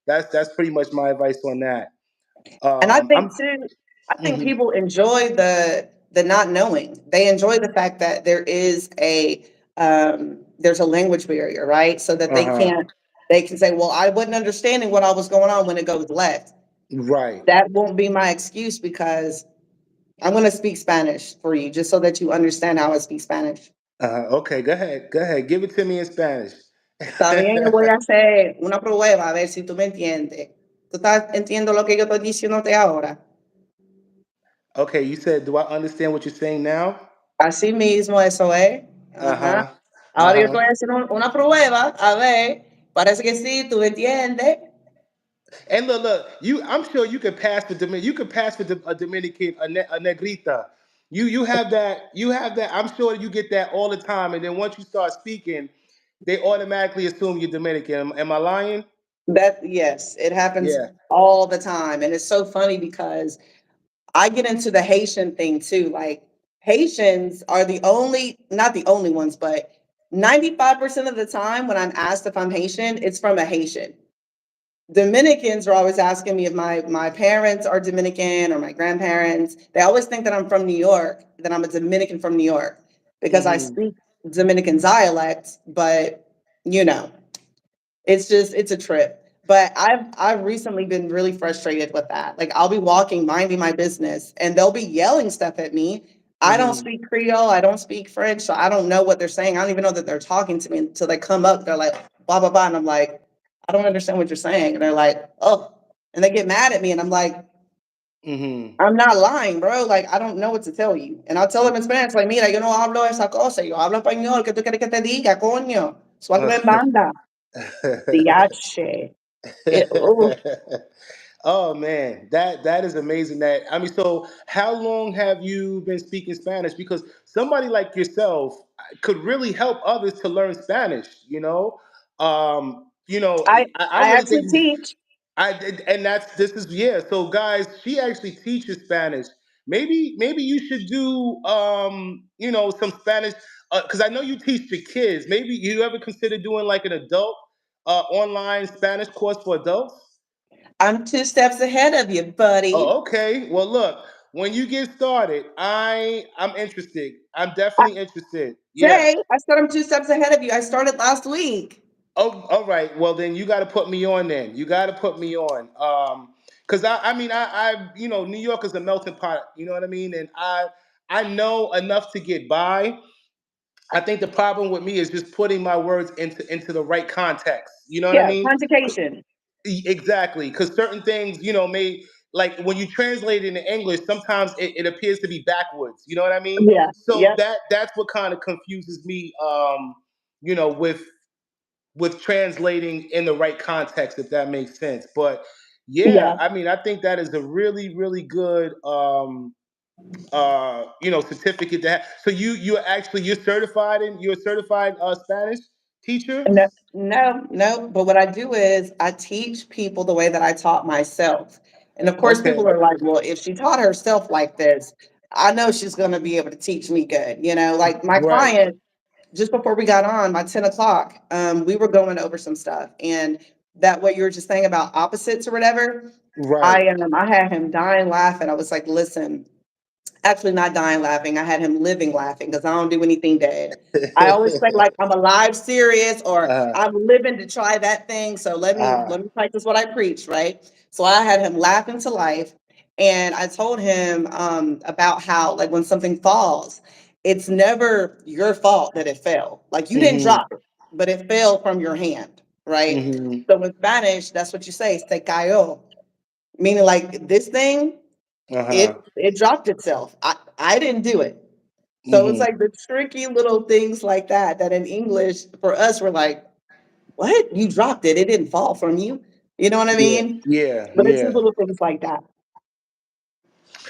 Speaker 1: That's pretty much my advice on that.
Speaker 2: And I
Speaker 1: I'm.
Speaker 2: think too, I think
Speaker 1: Mhm.
Speaker 2: people enjoy the not knowing. They enjoy the fact that there's a language barrier, right? So that
Speaker 1: Uh huh.
Speaker 2: they can say, well, I wasn't understanding what I was going on when it goes left.
Speaker 1: Right.
Speaker 2: That won't be my excuse because I'm going to speak Spanish for you just so that you understand how I speak Spanish.
Speaker 1: Okay. Go ahead. Go ahead. Give it to me in Spanish.
Speaker 2: También yo voy a hacer una prueba a ver si tú me entiendes. ¿Tú estás entiendo lo que yo estoy diciéndote ahora?
Speaker 1: Okay. You said, do I understand what you're saying now?
Speaker 2: Así mismo, eso es.
Speaker 1: Uh
Speaker 2: Ajá.
Speaker 1: huh. Uh
Speaker 2: Ahora yo
Speaker 1: huh.
Speaker 2: estoy haciendo una prueba, a ver, parece que sí, tú me entiendes.
Speaker 1: And look, I'm sure you could pass for You could pass for a Dominican, a negrita. You have that. You have that. I'm sure you get that all the time. And then once you start speaking, they automatically assume you're Dominican. Am I lying?
Speaker 2: That, yes, it happens
Speaker 1: Yeah.
Speaker 2: all the time. And it's so funny because I get into the Haitian thing too. Like, Haitians are not the only ones, but 95% of the time when I'm asked if I'm Haitian, it's from a Haitian. Dominicans are always asking me if my parents are Dominican or my grandparents. They always think that I'm from New York, that I'm a Dominican from New York because I
Speaker 1: Hmm.
Speaker 2: speak Dominican dialect, but you know, it's a trip. But I've recently been really frustrated with that. Like, I'll be walking, minding my business, and they'll be yelling stuff at me. I don't
Speaker 1: Hmm.
Speaker 2: speak Creole, I don't speak French, so I don't know what they're saying. I don't even know that they're talking to me until they come up. They're like, blah blah blah, and I'm like, I don't understand what you're saying. And they're like, oh, and they get mad at me, and I'm like,
Speaker 1: Hmm.
Speaker 2: I'm not lying, bro. Like, I don't know what to tell you. And I'll tell them in Spanish, like, mira, yo no hablo esa cosa, yo hablo español, ¿qué tú quieres que te diga, coño? Suéltame en banda. Diache. Oh,
Speaker 1: Oh man, that is amazing. So how long have you been speaking Spanish? Because somebody like yourself could really help others to learn Spanish.
Speaker 2: I
Speaker 1: I
Speaker 2: I
Speaker 1: really
Speaker 2: actually
Speaker 1: think
Speaker 2: teach.
Speaker 1: and that's this is yeah. So guys, she actually teaches Spanish. Maybe you should do some Spanish because I know you teach the kids. Maybe you ever consider doing like an adult online Spanish course for adults?
Speaker 2: I'm 2 steps ahead of you, buddy.
Speaker 1: Oh, okay. Well, look, when you get started, I'm interested. I'm
Speaker 2: I
Speaker 1: definitely interested. Yeah.
Speaker 2: I said I'm 2 steps ahead of you. I started last week.
Speaker 1: Oh, all right. Well, then you got to put me on. Then you got to put me on. Because I mean, New York is a melting pot. You know what I mean? And I know enough to get by. I think the problem with me is just putting my words into the right context. You know what I
Speaker 2: Yeah,
Speaker 1: mean?
Speaker 2: conjugation.
Speaker 1: Exactly, because certain things, may like when you translate it into English, sometimes it appears to be backwards. You know what I mean?
Speaker 2: Yeah,
Speaker 1: So
Speaker 2: yep,
Speaker 1: that's what kind of confuses me. With translating in the right context, if that makes sense. But yeah,
Speaker 2: yeah.
Speaker 1: I mean, I think that is a really, really good. certificate to have. So you're certified you're a certified Spanish teacher.
Speaker 2: No, no, no. But what I do is I teach people the way that I taught myself. And of course,
Speaker 1: Okay.
Speaker 2: people are like, well, if she taught herself like this, I know she's going to be able to teach me good. Like my
Speaker 1: Right.
Speaker 2: client, just before we got on, by 10 o'clock, we were going over some stuff. And that what you were just saying about opposites or whatever,
Speaker 1: Right.
Speaker 2: I had him dying laughing. I was like, listen, actually not dying laughing. I had him living laughing because I don't do anything dead. I always say like I'm alive, serious, or
Speaker 1: uh,
Speaker 2: I'm living to try that thing. So
Speaker 1: uh,
Speaker 2: let me practice what I preach, right? So I had him laughing to life, and I told him about how like when something falls, it's never your fault that it fell. Like you didn't
Speaker 1: mhm.
Speaker 2: drop it, but it fell from your hand, right?
Speaker 1: Mhm.
Speaker 2: So in Spanish, that's what you say, se cayó, meaning like this thing
Speaker 1: Uh-huh.
Speaker 2: it dropped itself. I didn't do it. So it's
Speaker 1: Mhm.
Speaker 2: like the tricky little things like that that in English for us we're like, what? You dropped it. It didn't fall from you. You know what I
Speaker 1: Yeah.
Speaker 2: mean?
Speaker 1: Yeah.
Speaker 2: But it's
Speaker 1: Yeah.
Speaker 2: just little things like that.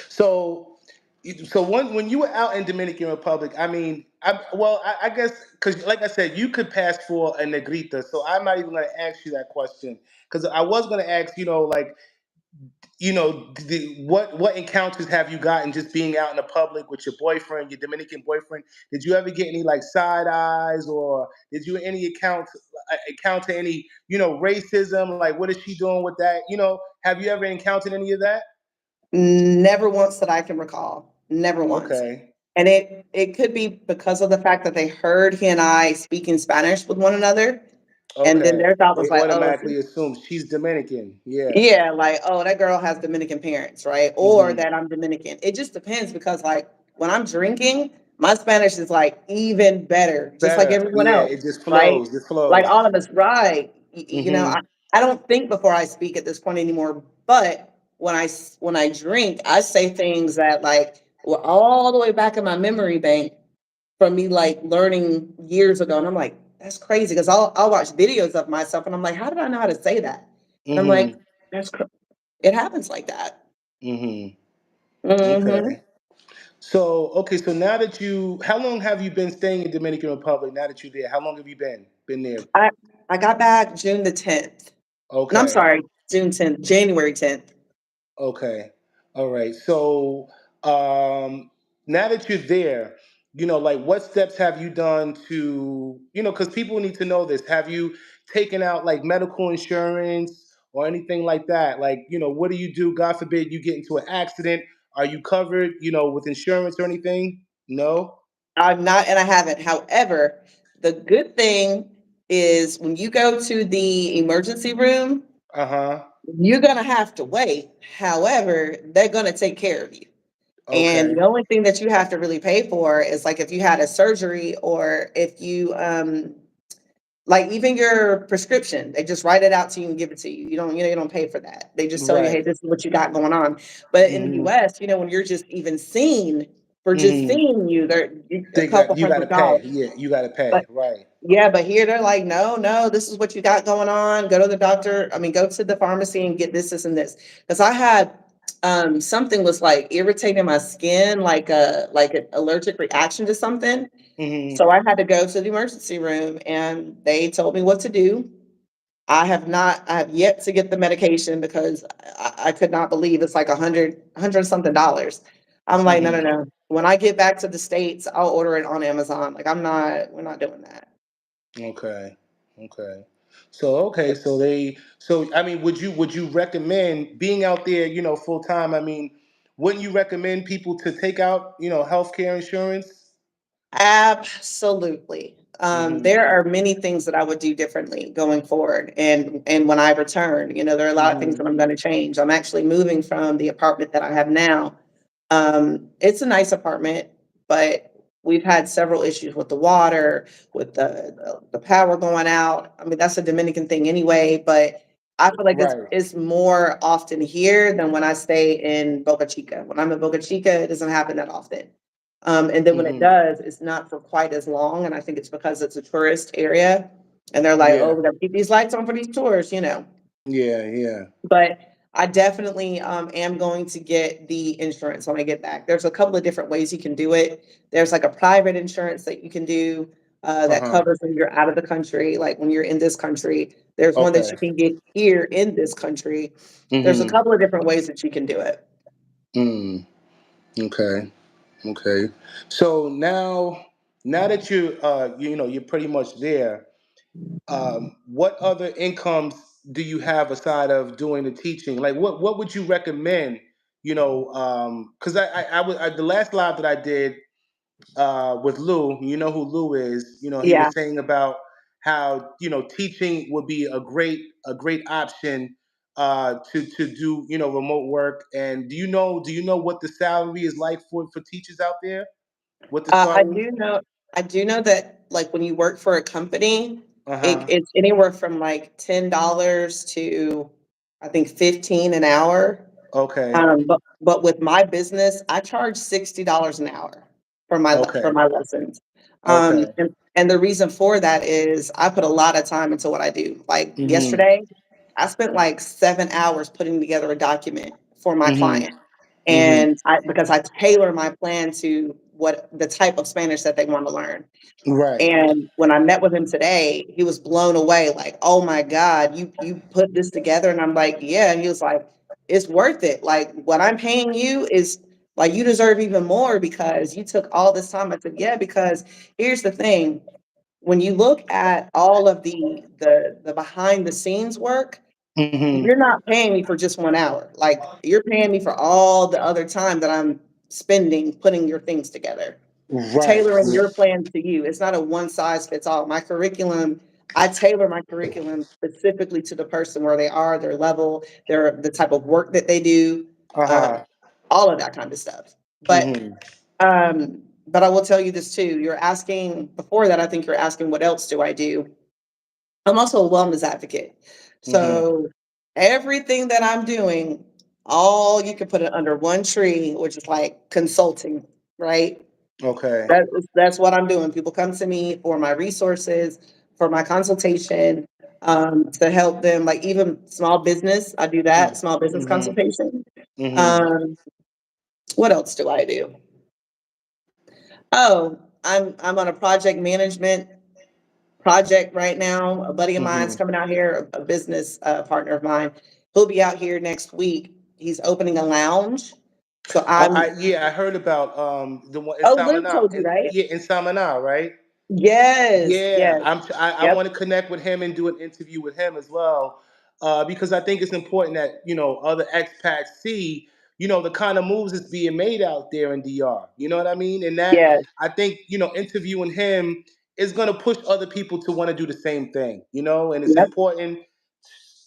Speaker 1: So, when you were out in Dominican Republic, I mean, I guess because, like I said, you could pass for a negrita. So I'm not even going to ask you that question because I was going to ask, like, what encounters have you gotten just being out in the public with your boyfriend, your Dominican boyfriend? Did you ever get any like side eyes, or did you encounter any racism? Like, what is she doing with that? Have you ever encountered any of that?
Speaker 2: Never once that I can recall. Never once.
Speaker 1: Okay.
Speaker 2: And it could be because of the fact that they heard he and I speaking Spanish with one another. And then
Speaker 1: Okay.
Speaker 2: their thought
Speaker 1: They
Speaker 2: was like, oh,
Speaker 1: automatically assume she's Dominican. Yeah.
Speaker 2: yeah, like, oh, that girl has Dominican parents, right? Or
Speaker 1: Hmm.
Speaker 2: that I'm Dominican. It just depends because, like, when I'm drinking, my Spanish is like even better, just like
Speaker 1: Better.
Speaker 2: everyone
Speaker 1: Yeah.
Speaker 2: else,
Speaker 1: It just
Speaker 2: right?
Speaker 1: flows. It
Speaker 2: Like
Speaker 1: flows.
Speaker 2: all of us, right?
Speaker 1: Hmm.
Speaker 2: I don't think before I speak at this point anymore, but when I drink, I say things that like were all the way back in my memory bank from me like learning years ago. And I'm like, that's crazy because I'll watch videos of myself and I'm like, how did I know how to say that? And I'm like,
Speaker 1: Hmm.
Speaker 2: that's it happens like that.
Speaker 1: Hmm.
Speaker 2: Hmm.
Speaker 1: Okay. So now that how long have you been staying in Dominican Republic? Now that you're there, how long have you been there?
Speaker 2: I I got back June the 10th. And I'm
Speaker 1: Okay.
Speaker 2: sorry, June 10th, January 10th.
Speaker 1: Okay. All right. So, um, now that you're there, like what steps have you done to, because people need to know this. Have you taken out like medical insurance or anything like that? Like, what do you do? God forbid you get into an accident. Are you covered, with insurance or anything? No?
Speaker 2: I'm not, and I haven't. However, the good thing is when you go to the emergency room,
Speaker 1: Uh-huh.
Speaker 2: you're gonna have to wait. However, they're gonna take care of you. And
Speaker 1: Okay.
Speaker 2: the only thing that you have to really pay for is like if you had a surgery or if you like even your prescription, they just write it out to you and give it to you. You don't pay for that. They just tell you, hey,
Speaker 1: Right.
Speaker 2: this is what you got going on. But in the
Speaker 1: Mm-hmm.
Speaker 2: US, when you're just even seen for just
Speaker 1: Mm-hmm.
Speaker 2: seeing you, a
Speaker 1: They
Speaker 2: couple
Speaker 1: got you got to pay.
Speaker 2: $100.
Speaker 1: Yeah, you got to
Speaker 2: But
Speaker 1: pay. Right.
Speaker 2: yeah, but here they're like, no, no, this is what you got going on. Go to the doctor. I mean, go to the pharmacy and get this, and this. Because I had something was like irritating my skin, like an allergic reaction to something.
Speaker 1: Mm-hmm.
Speaker 2: So I had to go to the emergency room and they told me what to do. I have yet to get the medication because I could not believe it's like a hundred something dollars. I'm like, no, no,
Speaker 1: Mm-hmm.
Speaker 2: no. When I get back to the States, I'll order it on Amazon. Like we're not doing that.
Speaker 1: Okay. Okay. So I mean, would you recommend being out there, full time? I mean, wouldn't you recommend people to take out, healthcare insurance?
Speaker 2: Absolutely.
Speaker 1: Mm-hmm.
Speaker 2: There are many things that I would do differently going forward. And when I return, there are a lot of things
Speaker 1: Mm-hmm.
Speaker 2: that I'm going to change. I'm actually moving from the apartment that I have now. It's a nice apartment, but we've had several issues with the water, with the power going out. I mean, that's a Dominican thing anyway, but I feel like
Speaker 1: Right.
Speaker 2: it's more often here than when I stay in Boca Chica. When I'm in Boca Chica, it doesn't happen that often. And then when it
Speaker 1: Mm-hmm.
Speaker 2: does, it's not for quite as long. And I think it's because it's a tourist area. And they're like, oh,
Speaker 1: Yeah.
Speaker 2: we got to keep these lights on for these tours.
Speaker 1: Yeah. Yeah.
Speaker 2: But I definitely am going to get the insurance when I get back. There's a couple of different ways you can do it. There's like a private insurance that you can do that
Speaker 1: Uh-huh.
Speaker 2: covers when you're out of the country, like when you're in this country. There's one that
Speaker 1: Okay.
Speaker 2: you can get here in this country. There's a
Speaker 1: Mm-hmm.
Speaker 2: couple of different ways that you can do it.
Speaker 1: Mm. Okay. Okay. So now that you're pretty much there, what other incomes do you have aside of doing the teaching? Like what would you recommend? Because the last live that I did with Lou, you know who Lou is. He
Speaker 2: Yeah.
Speaker 1: was saying about how teaching would be a great option to do remote work. And do you know what the salary is like for teachers out there? What the
Speaker 2: I
Speaker 1: starting?
Speaker 2: do know I do know that, like, when you work for a company,
Speaker 1: Uh huh.
Speaker 2: it's anywhere from, like, $10 to, I think, 15 an hour.
Speaker 1: Okay.
Speaker 2: But with my business, I charge $60 an hour for
Speaker 1: Okay.
Speaker 2: my lessons.
Speaker 1: Okay.
Speaker 2: And the reason for that is I put a lot of time into what I do. Like,
Speaker 1: Mhm.
Speaker 2: yesterday, I spent, like, 7 hours putting together a document for my
Speaker 1: Mhm.
Speaker 2: client.
Speaker 1: Mhm.
Speaker 2: And because I tailor my plan to what the type of Spanish that they want to learn.
Speaker 1: Right.
Speaker 2: And when I met with him today, he was blown away, like, "Oh my God, you put this together?" And I'm like, "Yeah." And he was like, "It's worth it. Like, what I'm paying you is like, you deserve even more because you took all this time." I said, "Yeah, because here's the thing. When you look at all of the behind the scenes work,
Speaker 1: Mhm.
Speaker 2: you're not paying me for just 1 hour. Like, you're paying me for all the other time that I'm spending putting your things together,
Speaker 1: Right.
Speaker 2: tailoring your plan to you. It's not a one size fits all. My curriculum, I tailor my curriculum specifically to the person where they are, their level, the type of work that they do,
Speaker 1: Uh
Speaker 2: uh,
Speaker 1: huh.
Speaker 2: all of that kind of stuff.
Speaker 1: Mhm.
Speaker 2: But I will tell you this too. You're asking before that, I think you're asking what else do I do? I'm also a wellness advocate.
Speaker 1: Mhm.
Speaker 2: So everything that I'm doing, all you can put it under one tree, which is like consulting, right?
Speaker 1: Okay.
Speaker 2: That's what I'm doing. People come to me for my resources, for my consultation, to help them, like even small business. I do that, small business
Speaker 1: Mhm.
Speaker 2: consultation.
Speaker 1: Mhm.
Speaker 2: Um, what else do I do? Oh, I'm on a project management project right now. A buddy of mine's
Speaker 1: Mhm.
Speaker 2: coming out here, a business partner of mine. He'll be out here next week. He's opening a lounge. So I'm
Speaker 1: Yeah, I heard about the one in
Speaker 2: Oh, Lou
Speaker 1: Samana.
Speaker 2: told you, right?
Speaker 1: Yeah, in Samana, right?
Speaker 2: Yes,
Speaker 1: Yeah,
Speaker 2: yes,
Speaker 1: I
Speaker 2: yep,
Speaker 1: want to connect with him and do an interview with him as well, because I think it's important that other expats see the kind of moves that's being made out there in DR. You know what I mean? And that
Speaker 2: yes,
Speaker 1: I think interviewing him is going to push other people to want to do the same thing. And it's
Speaker 2: yep,
Speaker 1: important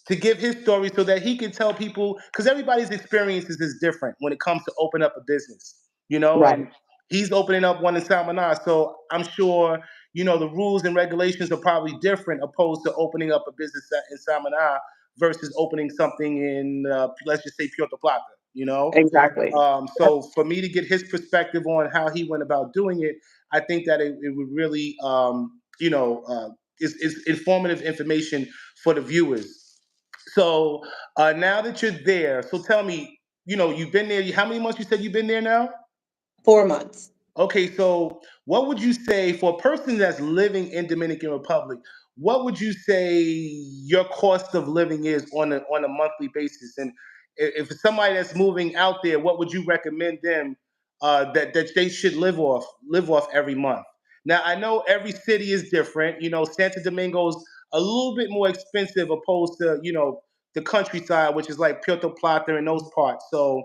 Speaker 1: to give his story so that he can tell people, because everybody's experiences is different when it comes to open up a business.
Speaker 2: right,
Speaker 1: And he's opening up one in Salmana, so I'm sure the rules and regulations are probably different opposed to opening up a business in Samana versus opening something in, let's just say, Puerto Plata.
Speaker 2: exactly. Yep.
Speaker 1: So for me to get his perspective on how he went about doing it, I think that it would really, is informative information for the viewers. So now that you're there, so tell me, you've been there. How many months you said you've been there now?
Speaker 2: 4 months.
Speaker 1: Okay, so what would you say for a person that's living in Dominican Republic? What would you say your cost of living is on a monthly basis? And if it's somebody that's moving out there, what would you recommend them that they should live off every month? Now I know every city is different. Santo Domingo's a little bit more expensive opposed to the countryside, which is like Puerto Plata and those parts. So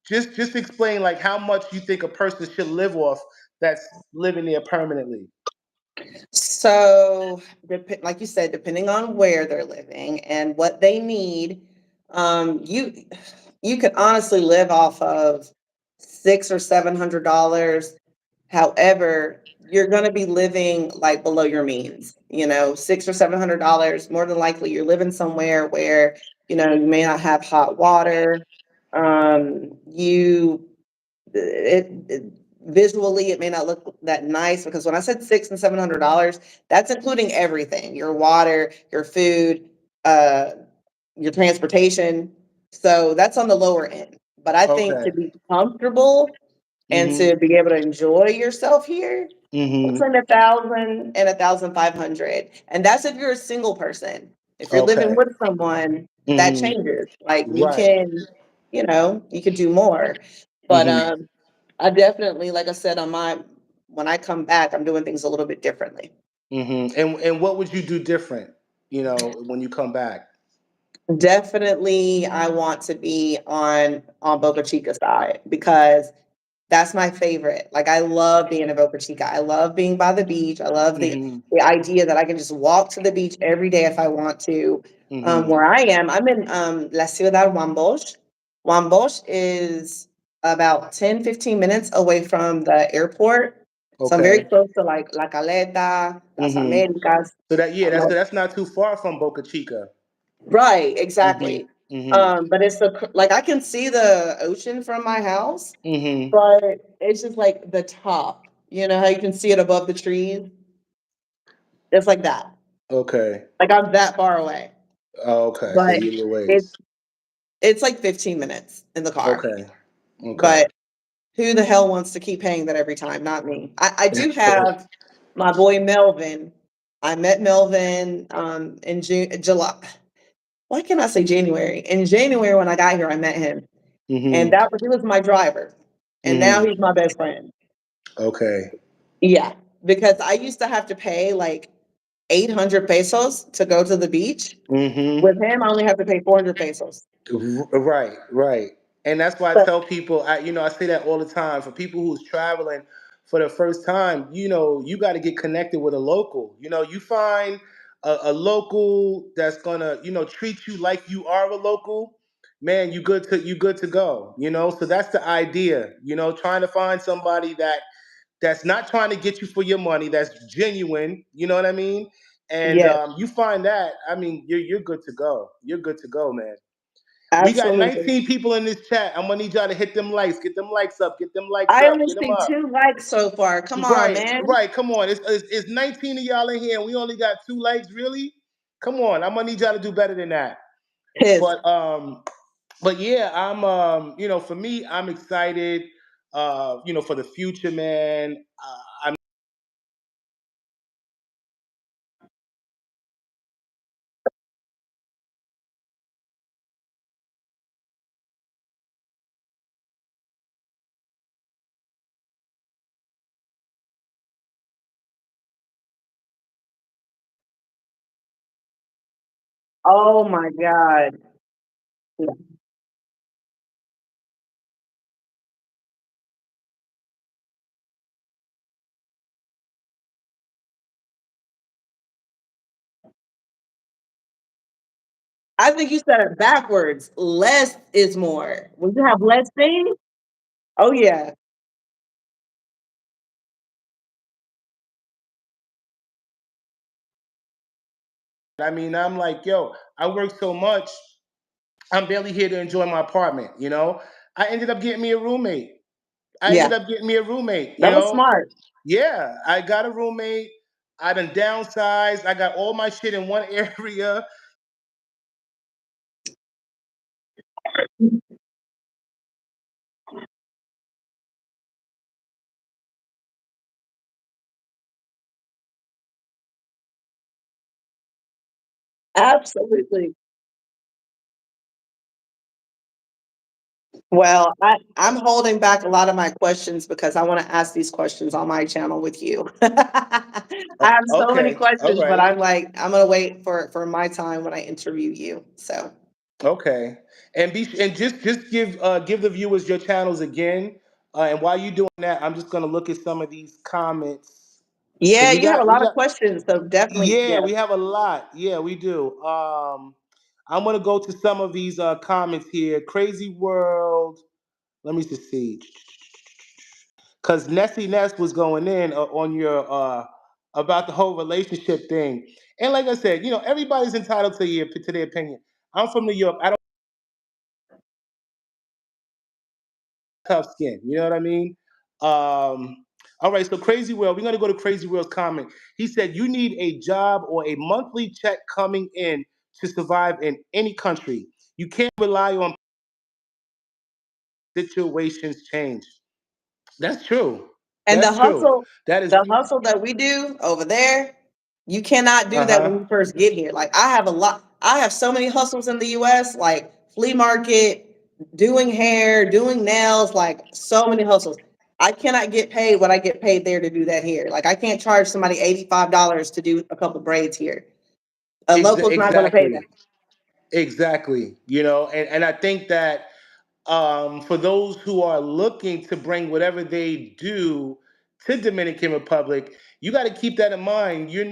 Speaker 1: just explain like how much you think a person should live off that's living there permanently.
Speaker 2: So, like you said, depending on where they're living and what they need, you could honestly live off of $600 or $700. However, you're going to be living like below your means. $600 or $700. More than likely, you're living somewhere where you may not have hot water. You it visually it may not look that nice because when I said $600 and $700, that's including everything: your water, your food, uh, your transportation. So that's on the lower end. But I think to
Speaker 1: Okay.
Speaker 2: be comfortable and
Speaker 1: Mm-hmm.
Speaker 2: to be able to enjoy yourself here,
Speaker 1: Mm-hmm.
Speaker 2: between 1,000 and 1,500. And that's if you're a single person. If you're living
Speaker 1: Okay.
Speaker 2: with someone, that
Speaker 1: Mm-hmm.
Speaker 2: changes. Like you
Speaker 1: Right.
Speaker 2: can, you could do more. But
Speaker 1: Mm-hmm.
Speaker 2: I definitely, like I said, on my when I come back, I'm doing things a little bit differently.
Speaker 1: Mm-hmm. And what would you do different, when you come back?
Speaker 2: Definitely, I want to be on Boca Chica side because that's my favorite. Like I love being in Boca Chica. I love being by the beach. I love
Speaker 1: Mm-hmm.
Speaker 2: the idea that I can just walk to the beach every day if I want to.
Speaker 1: Mm-hmm.
Speaker 2: Where I am, I'm in La Ciudad Wambosh. Wambosh is about 10, 15 minutes away from the airport. So I'm very
Speaker 1: Okay.
Speaker 2: close to like La Caleta, Las
Speaker 1: Mm-hmm.
Speaker 2: Americas.
Speaker 1: So that, yeah, that's
Speaker 2: Um,
Speaker 1: that's not too far from Boca Chica.
Speaker 2: right,
Speaker 1: Mm-hmm.
Speaker 2: exactly.
Speaker 1: Mm-hmm.
Speaker 2: But it's like I can see the ocean from my house,
Speaker 1: Mm-hmm.
Speaker 2: but it's just like the top. You know how you can see it above the trees? It's like that.
Speaker 1: Okay.
Speaker 2: Like I'm that far away.
Speaker 1: Oh, okay. So
Speaker 2: But
Speaker 1: you little
Speaker 2: it's
Speaker 1: ways.
Speaker 2: it's like 15 minutes in the car.
Speaker 1: Okay. Okay.
Speaker 2: But who the hell wants to keep paying that every time? Not me. I do have my boy Melvin. I met Melvin in July. Why can't I say January? In January when I got here, I met him. And
Speaker 1: Mm-hmm.
Speaker 2: that was he was my driver. And now
Speaker 1: Mm-hmm.
Speaker 2: he's my best friend.
Speaker 1: Okay.
Speaker 2: Yeah. Because I used to have to pay like 800 pesos to go to the beach.
Speaker 1: Mm-hmm.
Speaker 2: With him, I only have to pay 400 pesos.
Speaker 1: Right, right. And that's why I
Speaker 2: But
Speaker 1: tell people, I say that all the time for people who's traveling for the first time, you got to get connected with a local. You find a local that's gonna, treat you like you are a local, man, you good to go. So that's the idea, trying to find somebody that's not trying to get you for your money, that's genuine, you know what I mean? And
Speaker 2: yes,
Speaker 1: you find that, I mean, you're good to go. You're good to go, man. We got
Speaker 2: absolutely.
Speaker 1: 19 people in this chat. I'm gonna need y'all to hit them likes, get them likes up, get them likes
Speaker 2: I
Speaker 1: up,
Speaker 2: only
Speaker 1: get them
Speaker 2: see
Speaker 1: up.
Speaker 2: 2 likes so far. Come on,
Speaker 1: Right,
Speaker 2: man.
Speaker 1: right. Come on, it's 19 of y'all in here, and we only got 2 likes. Really? Come on, I'm gonna need y'all to do better than that.
Speaker 2: Pissed.
Speaker 1: But yeah, I'm for me, I'm excited. For the future, man. I'm
Speaker 2: Oh my God. I think you said it backwards. Less is more. When you have less things, oh yeah.
Speaker 1: I mean, I'm like, yo, I work so much. I'm barely here to enjoy my apartment. I ended up getting me a roommate. I ended
Speaker 2: Yeah.
Speaker 1: up getting me a roommate.
Speaker 2: That was smart.
Speaker 1: Yeah, I got a roommate. I done downsized. I got all my shit in one area.
Speaker 2: Absolutely. Well, I'm holding back a lot of my questions because I want to ask these questions on my channel with you. I have so many
Speaker 1: Okay, all
Speaker 2: questions, but
Speaker 1: right,
Speaker 2: I'm like, I'm gonna wait for my time when I interview you. So
Speaker 1: okay. And just give the viewers your channels again. And while you doing that, I'm just gonna look at some of these comments because
Speaker 2: yeah,
Speaker 1: we
Speaker 2: you have a
Speaker 1: got we
Speaker 2: lot of
Speaker 1: got
Speaker 2: questions. So definitely,
Speaker 1: yeah,
Speaker 2: yeah.
Speaker 1: we have a lot. Yeah, we do. I'm gonna go to some of these comments here. Crazy World. Let me just see. Because Nessie Ness was going in on your about the whole relationship thing, and like I said, everybody's entitled to their opinion. I'm from New York. I don't have tough skin. You know what I mean? All right, so Crazy World. We're gonna go to Crazy World's comment. He said, "You need a job or a monthly check coming in to survive in any country. You can't rely on situations change. That's true.
Speaker 2: And
Speaker 1: That's true. That is.
Speaker 2: the hustle that we do over there, you cannot do
Speaker 1: Uh
Speaker 2: that when you
Speaker 1: huh.
Speaker 2: first get here. Like I have so many hustles in the US, like flea market, doing hair, doing nails, like so many hustles. I cannot get paid what I get paid there to do that here. Like I can't charge somebody $85 to do a couple braids here. A local's not going to pay that.
Speaker 1: Exactly. Exactly. And I think that for those who are looking to bring whatever they do to Dominican Republic, you got to keep that in mind. You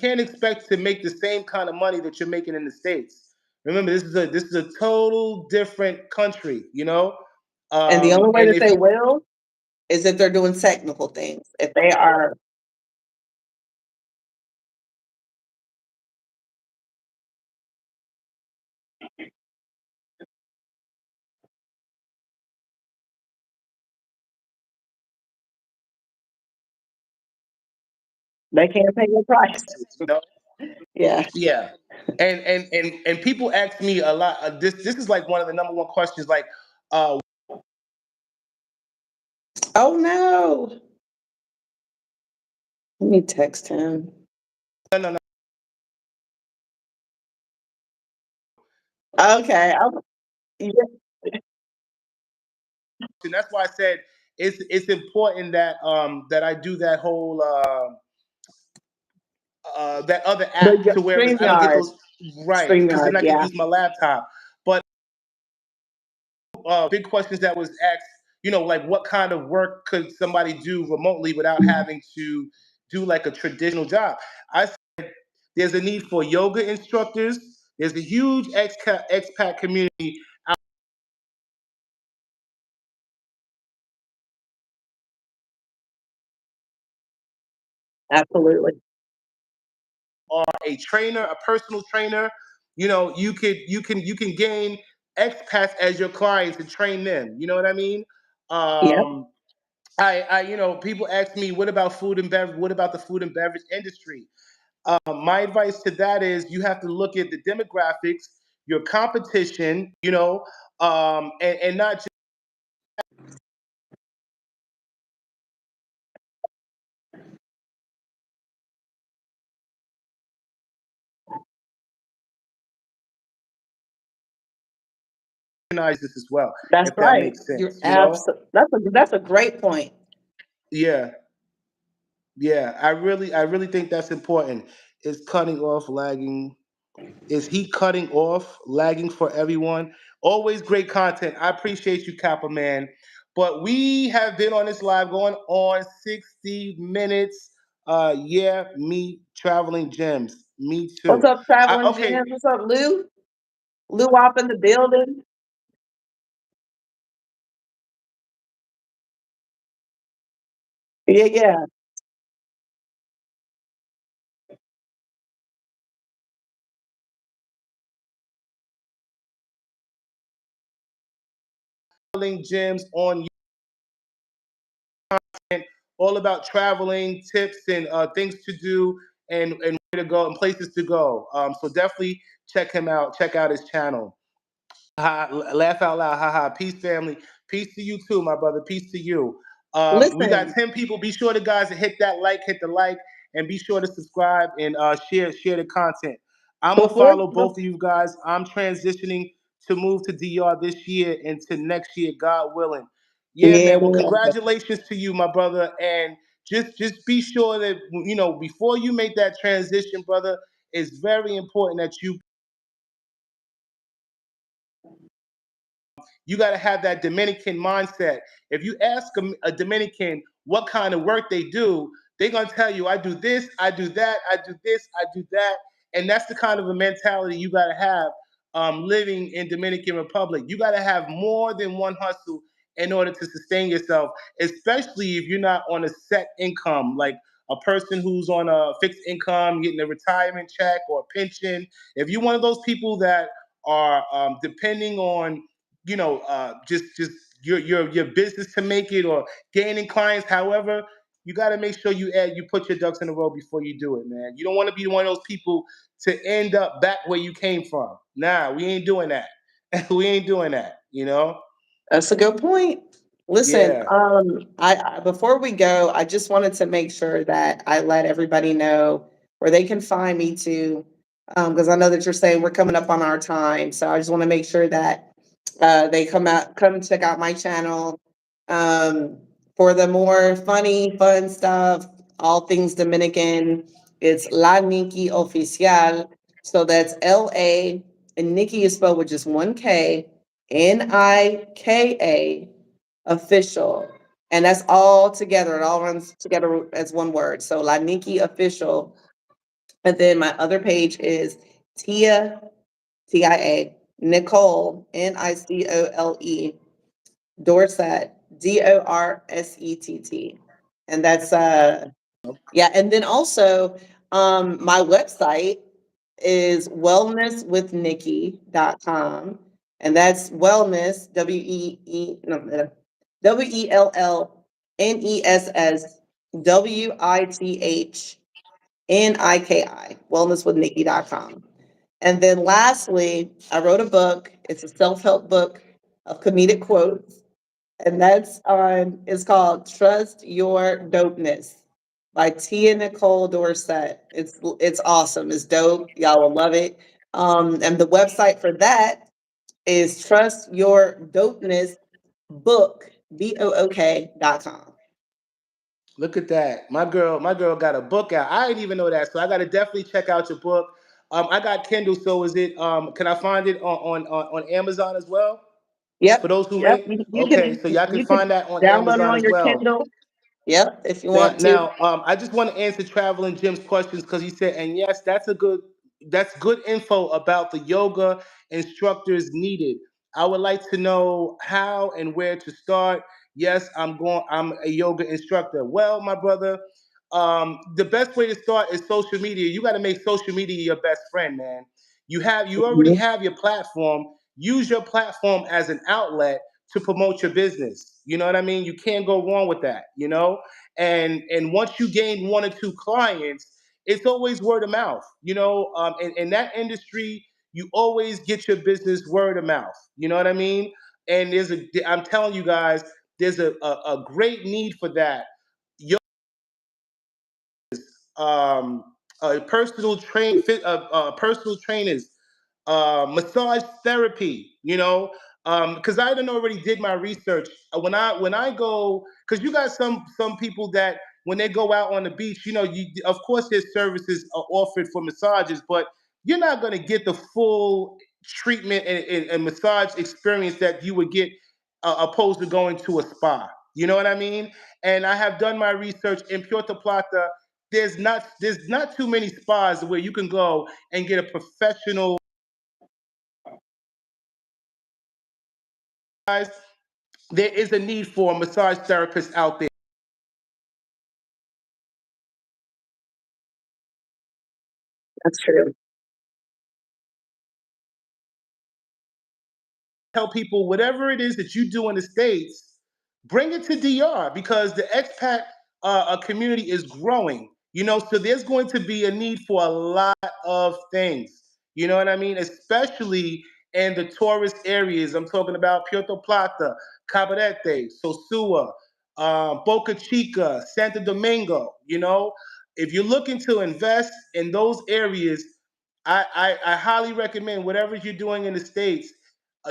Speaker 1: can't expect to make the same kind of money that you're making in the States. Remember, this is a total different country.
Speaker 2: And the only way
Speaker 1: And
Speaker 2: that
Speaker 1: if
Speaker 2: they
Speaker 1: you
Speaker 2: will is if they're doing technical things. If they are, they can't pay your price.
Speaker 1: you know,
Speaker 2: Yeah.
Speaker 1: yeah. And people ask me a lot. This is like one of the number one questions. Like, uh,
Speaker 2: Oh no. Let me text him.
Speaker 1: no, no, no.
Speaker 2: Okay. Yeah,
Speaker 1: And that's why I said it's important that I do that whole that other app
Speaker 2: the
Speaker 1: to where I don't get
Speaker 2: StreamYard.
Speaker 1: those right because
Speaker 2: StreamYard,
Speaker 1: then I can
Speaker 2: yeah.
Speaker 1: use my laptop. But big questions that was asked, like what kind of work could somebody do remotely without having to do like a traditional job? I said there's a need for yoga instructors. There's a huge expat community
Speaker 2: Absolutely.
Speaker 1: or a trainer, a personal trainer. You can gain expats as your clients and train them. You know what I mean?
Speaker 2: Yep.
Speaker 1: Um, people ask me, what about food and beverage? What about the food and beverage industry? My advice to that is you have to look at the demographics, your competition, and not just recognize this as well,
Speaker 2: That's
Speaker 1: if that
Speaker 2: right.
Speaker 1: makes
Speaker 2: You're
Speaker 1: sense.
Speaker 2: absolutely that's a great point.
Speaker 1: Yeah, yeah. I really think that's important. Is cutting off lagging Is he cutting off, lagging for everyone? Always great content. I appreciate you, Kappa Man. But we have been on this live going on 60 minutes. Yeah, me traveling gems. Me
Speaker 2: What's
Speaker 1: too.
Speaker 2: up, Traveling
Speaker 1: Okay,
Speaker 2: Jams? What's up, Lou? Lou up in the building. Yeah, yeah.
Speaker 1: traveling gems on YouTube, all about traveling tips and things to do and where to go and places to go. So definitely check him out. Check out his channel. Laugh out loud. Ha ha. Peace, family. Peace to you too, my brother. Peace to you. We got
Speaker 2: Listen,
Speaker 1: 10 people. Be sure the guys to hit the like, and be sure to subscribe and share the content. I'm gonna
Speaker 2: before
Speaker 1: follow both of you guys. I'm transitioning to move to DR this year into next year, God willing. Yeah,
Speaker 2: yeah,
Speaker 1: man.
Speaker 2: we
Speaker 1: Well,
Speaker 2: love that.
Speaker 1: congratulations to you, my brother. And just be sure that before you make that transition, brother, it's very important that you got to have that Dominican mindset. If you ask a Dominican what kind of work they do, they're going to tell you, I do this, I do that, I do this, I do that. And that's the kind of a mentality you got to have living in Dominican Republic. You got to have more than one hustle in order to sustain yourself, especially if you're not on a set income, like a person who's on a fixed income, getting a retirement check or a pension. If you're one of those people that are depending on just your business to make it or gaining clients. However, you got to make sure you put your ducks in a row before you do it, man. You don't want to be one of those people to end up back where you came from. Nah, we ain't doing that. We ain't doing that.
Speaker 2: That's a good point. Listen,
Speaker 1: Yeah.
Speaker 2: before we go, I just wanted to make sure that I let everybody know where they can find me too, because I know that you're saying we're coming up on our time. So I just want to make sure that they come check out my channel um, for the more funny, fun stuff, all things Dominican. It's La Nikki Oficial. So that's LA, and Nikki is spelled with just one K, Nika official. And that's all together. It all runs together as one word. So La Nikki official. And then my other page is Tia, TIA, Nicole, Nicole, Dorset, Dorsett. And that's yeah, and then also my website is wellnesswithnikki.com. And that's wellness, WellnessWithNikki, wellnesswithnikki.com. And then lastly, I wrote a book. It's a self-help book of comedic quotes. And it's called Trust Your Dopeness by Tia Nicole Dorset. It's awesome. It's dope. Y'all will love it. And the website for that is Trust Your Dopeness Book, BOOK.com.
Speaker 1: Look at that. My girl got a book out. I didn't even know that. So I gotta definitely check out your book. I got Kindle, so is it can I find it on Amazon as well? For
Speaker 2: Yep.
Speaker 1: those who
Speaker 2: Yep.
Speaker 1: may
Speaker 2: You
Speaker 1: okay,
Speaker 2: can
Speaker 1: so y'all can
Speaker 2: you can
Speaker 1: find that on
Speaker 2: download it
Speaker 1: Amazon
Speaker 2: on
Speaker 1: as
Speaker 2: your
Speaker 1: well.
Speaker 2: Kindle. Yep, if you
Speaker 1: Now,
Speaker 2: want to.
Speaker 1: now, I just want to answer Traveling Jim's questions because he said, and yes, that's good info about the yoga instructors needed. I would like to know how and where to start. Yes, I'm a yoga instructor. Well, my brother, the best way to start is social media. You got to make social media your best friend, man. You already have your platform. Use your platform as an outlet to promote your business. You know what I mean? You can't go wrong with that. And once you gain one or two clients, it's always word of mouth. In that industry, you always get your business word of mouth. You know what I mean? And I'm telling you guys, there's a great need for that. um, personal trainers, massage therapy. Because I done already did my research. When I go, because you got some people that when they go out on the beach, of course there's services are offered for massages, but you're not going to get the full treatment and massage experience that you would get opposed to going to a spa. You know what I mean? And I have done my research in Puerto Plata. There's not too many spas where you can go and get a professional guys. There is a need for massage therapists out there.
Speaker 2: That's true.
Speaker 1: Tell people whatever it is that you do in the States, bring it to DR because the expat community is growing. So there's going to be a need for a lot of things. You know what I mean? Especially in the tourist areas. I'm talking about Puerto Plata, Cabarete, Sosua, Boca Chica, Santo Domingo. If you're looking to invest in those areas, I highly recommend whatever you're doing in the States,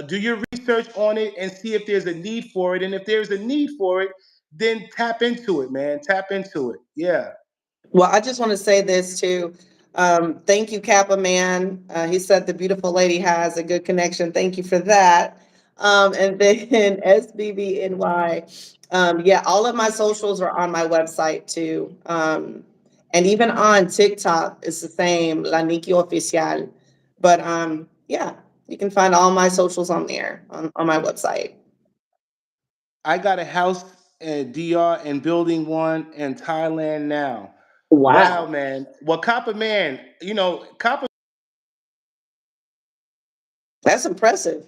Speaker 1: do your research on it and see if there's a need for it. And if there's a need for it, then tap into it, man. Tap into it. Yeah.
Speaker 2: Well, I just want to say this too. Thank you, Kappa Man. He said the beautiful lady has a good connection. Thank you for that. And then SBBNY. Yeah, all of my socials are on my website too. And even on TikTok, it's the same, La Niki Oficial. But yeah, you can find all my socials on there on my website.
Speaker 1: I got a house in DR and building one in Thailand now. Wow,
Speaker 2: Wow,
Speaker 1: man. Well, Copper Man, Copper,
Speaker 2: that's impressive.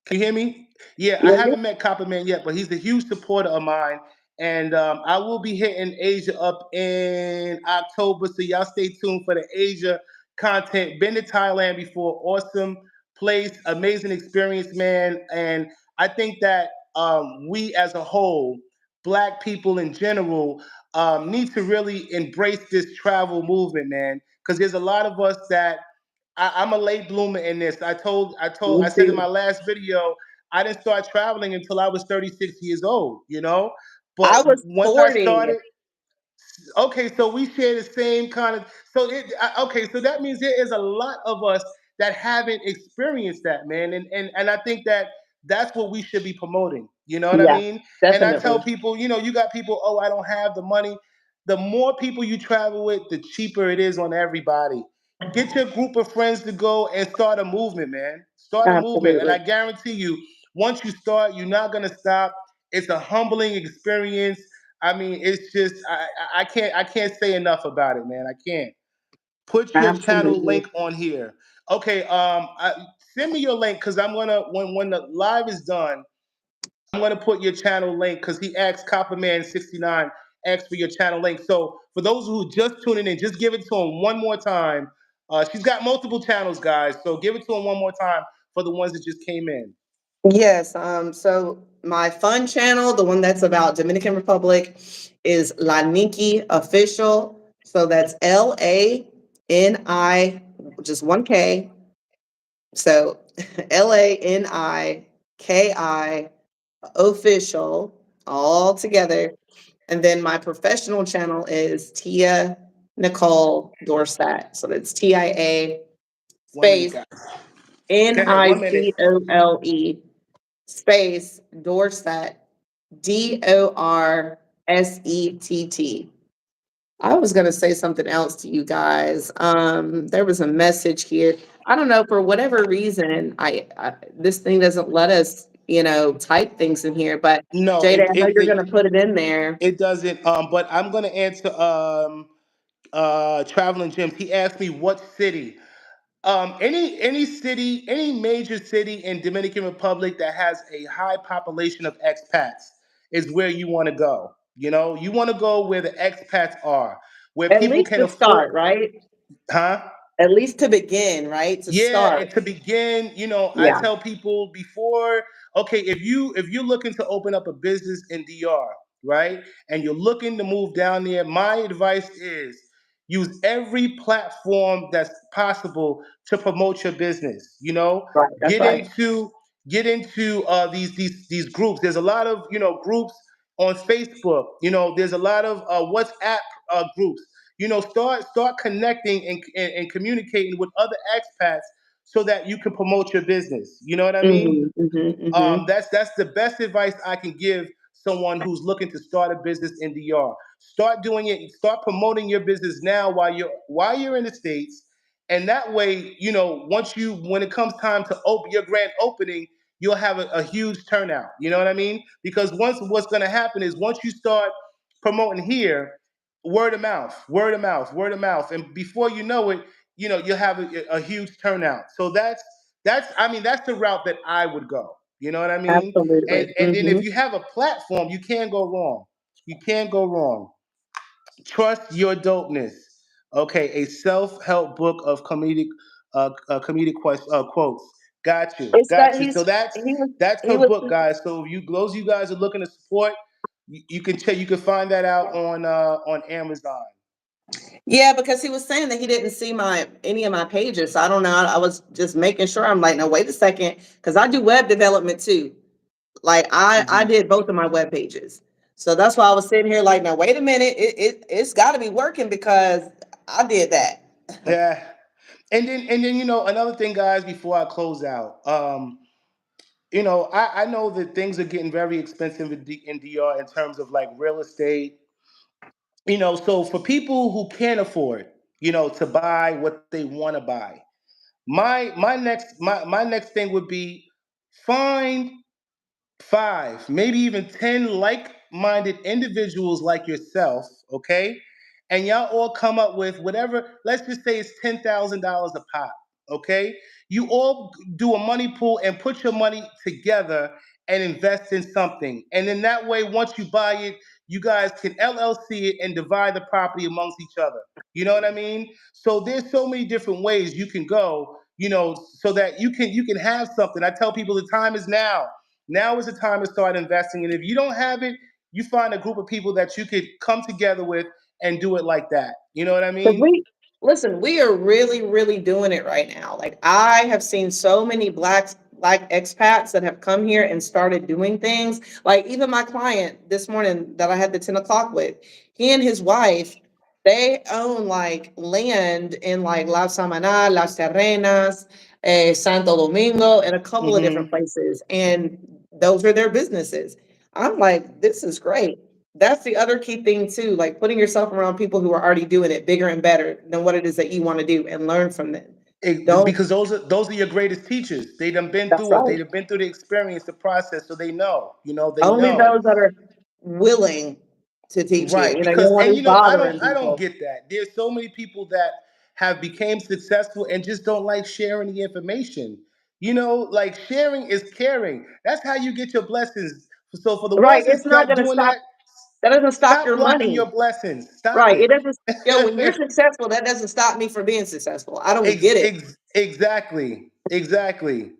Speaker 1: can you hear me? Yeah, I
Speaker 2: Yeah.
Speaker 1: haven't met Copper Man yet, but he's a huge supporter of mine. And I will be hitting Asia up in October. So y'all stay tuned for the Asia content. Been to Thailand before. Awesome place, amazing experience, man. And I think that we as a whole, black people in general, need to really embrace this travel movement, man. Because there's a lot of us that I'm a late bloomer in this.
Speaker 2: Me
Speaker 1: I said in
Speaker 2: too.
Speaker 1: my last video, I didn't start traveling until I was 36 years old, you know?
Speaker 2: I
Speaker 1: But
Speaker 2: was
Speaker 1: once I
Speaker 2: 40.
Speaker 1: started, okay, so we share the same kind of. Okay, so that means there is a lot of us that haven't experienced that, man, and I think that that's what we should be promoting. You know what I
Speaker 2: Yeah,
Speaker 1: mean? And I tell
Speaker 2: definitely.
Speaker 1: people, you got people. Oh, I don't have the money. The more people you travel with, the cheaper it is on everybody. Get your group of friends to go and start a movement, man. Start a movement, and
Speaker 2: Absolutely.
Speaker 1: I guarantee you, once you start, you're not gonna stop. It's a humbling experience. I mean, it's just I can't say enough about it, man. I can't. Put your channel
Speaker 2: Absolutely.
Speaker 1: link on here. Okay, send me your link because I'm gonna when the live is done, I'm gonna put your channel link because he asked Copperman69 asked for your channel link. So for those who just tuning in, just give it to him one more time. She's got multiple channels, guys. So give it to him one more time for the ones that just came in.
Speaker 2: Yes. So my fun channel, the one that's about Dominican Republic, is La Nikki Official. So that's LANI, just one K. So LANIKI official, all together. And then my professional channel is Tia Nicole Dorset. So that's TIA
Speaker 1: 1 minute,
Speaker 2: space
Speaker 1: guys. Go ahead. 1 minute.
Speaker 2: NICOLE space Dorset DORSETT. I was going to say something else to you guys. There was a message here. I don't know, for whatever reason, I this thing doesn't let us, type things in here. But
Speaker 1: No,
Speaker 2: Jada, I know you're going to put it in there.
Speaker 1: it doesn't. But I'm gonna answer traveling Jim. He asked me what city. Any city, any major city in Dominican Republic that has a high population of expats is where you want to go. You want to go where the expats are, where
Speaker 2: At
Speaker 1: people
Speaker 2: least
Speaker 1: can
Speaker 2: to
Speaker 1: afford,
Speaker 2: start, right?
Speaker 1: huh?
Speaker 2: At least to begin, right? To
Speaker 1: Yeah,
Speaker 2: start.
Speaker 1: and to begin, I
Speaker 2: Yeah.
Speaker 1: tell people before, okay, if you're looking to open up a business in DR, right, and you're looking to move down there, my advice is use every platform that's possible to promote your business.
Speaker 2: Right. That's
Speaker 1: Get
Speaker 2: right.
Speaker 1: into these groups. There's a lot of groups on Facebook. There's a lot of WhatsApp groups. Start connecting and communicating with other expats so that you can promote your business. You know what I mean?
Speaker 2: Hmm. Hmm. Hmm.
Speaker 1: That's the best advice I can give someone who's looking to start a business in DR. Start doing it. Start promoting your business now while you're in the states, and that way, when it comes time to open your grand opening, you'll have a huge turnout. You know what I mean? Because what's going to happen is once you start promoting here, word of mouth, word of mouth, word of mouth, and before you know it, you'll have a huge turnout. So that's the route that I would go. You know what I mean? And
Speaker 2: Absolutely.
Speaker 1: and then
Speaker 2: Hmm.
Speaker 1: if you have a platform, you can't go wrong. You can't go wrong. Trust your dopeness. Okay, a self-help book of comedic quotes. Got you,
Speaker 2: It's that
Speaker 1: got you. So that's
Speaker 2: he was
Speaker 1: that's
Speaker 2: he
Speaker 1: her
Speaker 2: was
Speaker 1: book, guys. So if those of you guys are looking to support, you can check. You can find that out on Amazon.
Speaker 2: Yeah, because he was saying that he didn't see my any of my pages. So I don't know. I was just making sure. I'm like, no, wait a second, because I do web development too. Like I
Speaker 1: Mhm.
Speaker 2: did both of my web pages. So that's why I was sitting here like, now wait a minute, it's got to be working because I did that.
Speaker 1: Yeah, and then another thing, guys. Before I close out, I know that things are getting very expensive in DR in terms of like real estate. So for people who can't afford, to buy what they want to buy, my next thing would be find five, maybe even 10 like-minded individuals like yourself, okay? And y'all all come up with whatever, let's just say it's $10,000 a pop, okay? You all do a money pool and put your money together and invest in something. And then that way, once you buy it, you guys can LLC it and divide the property amongst each other. You know what I mean? So there's so many different ways you can go. so that you can have something. I tell people the time is now. Now is the time to start investing. And if you don't have it, you find a group of people that you could come together with and do it like that. You know what I
Speaker 2: Because
Speaker 1: mean?
Speaker 2: we listen, we are really, really doing it right now. Like I have seen so many black expats that have come here and started doing things. Like even my client this morning that I had the 10 o'clock with, he and his wife, they own like land in like La Samana, Las Terrenas, Santo Domingo, and a couple of different
Speaker 1: Hmm.
Speaker 2: places. And those are their businesses. I'm like, this is great. That's the other key thing too, like putting yourself around people who are already doing it bigger and better than what it is that you want to do and learn from them. Don't
Speaker 1: Because those are your greatest teachers. They done been
Speaker 2: That's
Speaker 1: through it. They
Speaker 2: right.
Speaker 1: done been through the experience, the process, so they know. They
Speaker 2: Only
Speaker 1: know.
Speaker 2: those that are willing to teach you.
Speaker 1: Right,
Speaker 2: You know, you don't
Speaker 1: because
Speaker 2: want
Speaker 1: and
Speaker 2: to be bothering
Speaker 1: I don't
Speaker 2: people.
Speaker 1: get that. There's so many people that have became successful and just don't like sharing the information. Like sharing is caring. That's how you get your blessings. So for the
Speaker 2: Right.
Speaker 1: ones
Speaker 2: It's
Speaker 1: that's
Speaker 2: not
Speaker 1: not
Speaker 2: gonna
Speaker 1: doing
Speaker 2: stop
Speaker 1: that,
Speaker 2: that doesn't stop
Speaker 1: stop
Speaker 2: your
Speaker 1: blocking
Speaker 2: money.
Speaker 1: your blessings. Stop
Speaker 2: Right. It
Speaker 1: it.
Speaker 2: doesn't when you're successful, that doesn't stop me from being successful. I don't get it.
Speaker 1: Exactly. Exactly.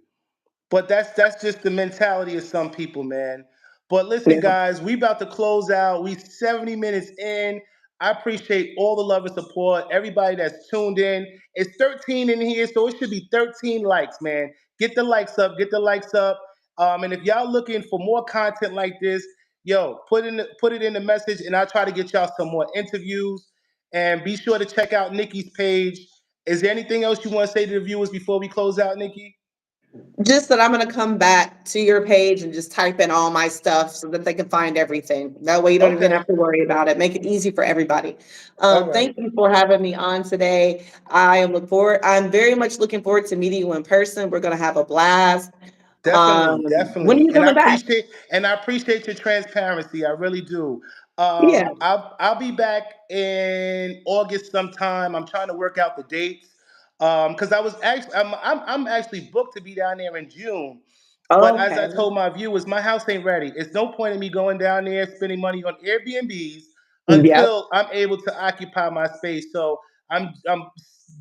Speaker 1: But that's just the mentality of some people, man. But listen,
Speaker 2: Yeah.
Speaker 1: guys, we about to close out. We 70 minutes in. I appreciate all the love and support. Everybody that's tuned in. It's 13 in here, so it should be 13 likes, man. Get the likes up. Get the likes up. And if y'all looking for more content like this, yo, put it in the message, and I'll try to get y'all some more interviews. And be sure to check out Nikki's page. Is there anything else you want to say to the viewers before we close out, Nikki?
Speaker 2: Just that I'm going to come back to your page and just type in all my stuff so that they can find everything. That way you don't even
Speaker 1: Okay.
Speaker 2: have to worry about it. Make it easy for everybody.
Speaker 1: All right.
Speaker 2: Thank you for having me on today. I'm very much looking forward to meeting you in person. We're going to have a blast.
Speaker 1: Definitely,
Speaker 2: When are
Speaker 1: definitely,
Speaker 2: you coming back?
Speaker 1: and I appreciate your transparency. I really do.
Speaker 2: Yeah.
Speaker 1: I'll be back in August sometime. I'm trying to work out the dates. Because I was actually I'm actually booked to be down there in June. But as
Speaker 2: Okay.
Speaker 1: I told my viewers, my house ain't ready. It's no point in me going down there spending money on Airbnbs
Speaker 2: Yep.
Speaker 1: until I'm able to occupy my space. So I'm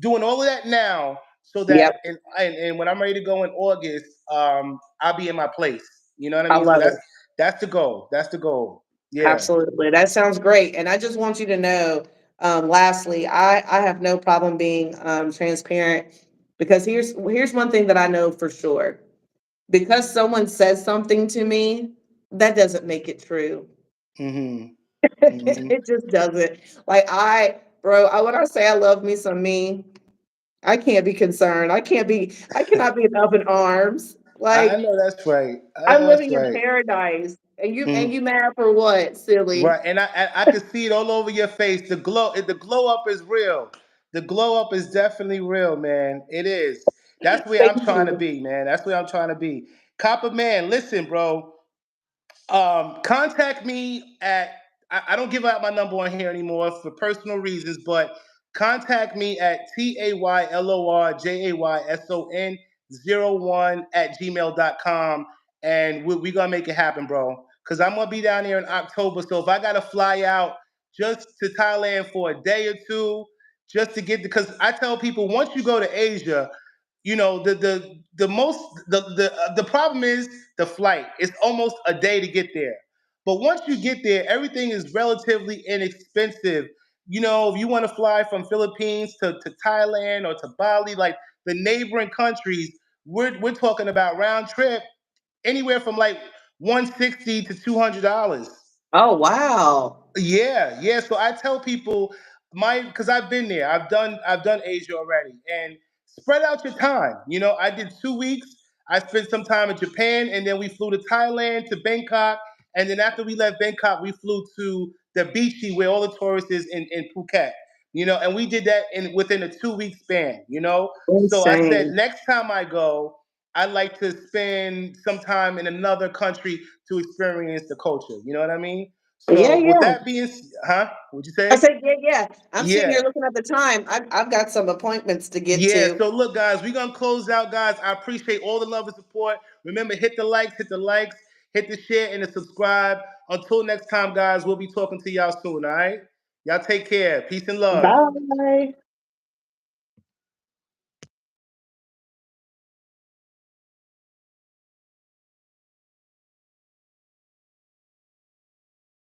Speaker 1: doing all of that now so that
Speaker 2: Yep.
Speaker 1: and when I'm ready to go in August, I'll be in my place. You know what I
Speaker 2: I
Speaker 1: mean? So
Speaker 2: love it.
Speaker 1: that's the goal. That's the goal. Yeah.
Speaker 2: Absolutely. That sounds great. And I just want you to know, lastly, I have no problem being transparent because here's one thing that I know for sure. Because someone says something to me, that doesn't make it true.
Speaker 1: Hmm. Hmm.
Speaker 2: It just doesn't. Like when I say I love me some me, I can't be concerned. I cannot be up in arms.
Speaker 1: I
Speaker 2: Like
Speaker 1: know that's right. I
Speaker 2: I'm
Speaker 1: know that's
Speaker 2: living in
Speaker 1: right.
Speaker 2: paradise. And
Speaker 1: Mhm.
Speaker 2: you mad for what, silly?
Speaker 1: Right, and I can see it all over your face. The glow up is real. The glow up is definitely real, man. It is. That's where
Speaker 2: Thank
Speaker 1: I'm trying to
Speaker 2: you.
Speaker 1: be, man. That's where I'm trying to be. Copper man, listen, bro. Contact me at I don't give out my number on here anymore for personal reasons, but contact me at taylorjayson01 and we're gonna make it happen, bro. Because I'm gonna be down there in October. So if I gotta fly out just to Thailand for a day or two, just to get because I tell people once you go to Asia, the problem is the flight. It's almost a day to get there. But once you get there, everything is relatively inexpensive. If you want to fly from Philippines to Thailand or to Bali, like the neighboring countries, we're talking about round trip anywhere from like 160 to $200.
Speaker 2: Oh, wow.
Speaker 1: Yeah, yeah. So I tell people because I've been there. I've done Asia already, and spread out your time. I did 2 weeks. I spent some time in Japan, and then we flew to Thailand to Bangkok, and then after we left Bangkok, we flew to the beachy where all the tourists is in Phuket. And we did that in within a 2 week span. So I said
Speaker 2: Insane.
Speaker 1: next time I go, I'd like to spend some time in another country to experience the culture. You know what I mean?
Speaker 2: Yeah,
Speaker 1: So with
Speaker 2: yeah.
Speaker 1: that being, huh? Would you
Speaker 2: I
Speaker 1: say?
Speaker 2: said, yeah, yeah. I'm sitting here
Speaker 1: Yeah,
Speaker 2: looking at the time. I've got some appointments to get
Speaker 1: yeah.
Speaker 2: to.
Speaker 1: So look, guys, we're gonna close out, guys. I appreciate all the love and support. Remember, hit the likes, hit the share, and the subscribe. Until next time, guys, we'll be talking to y'all soon. All right, y'all take care. Peace and love.
Speaker 2: Bye.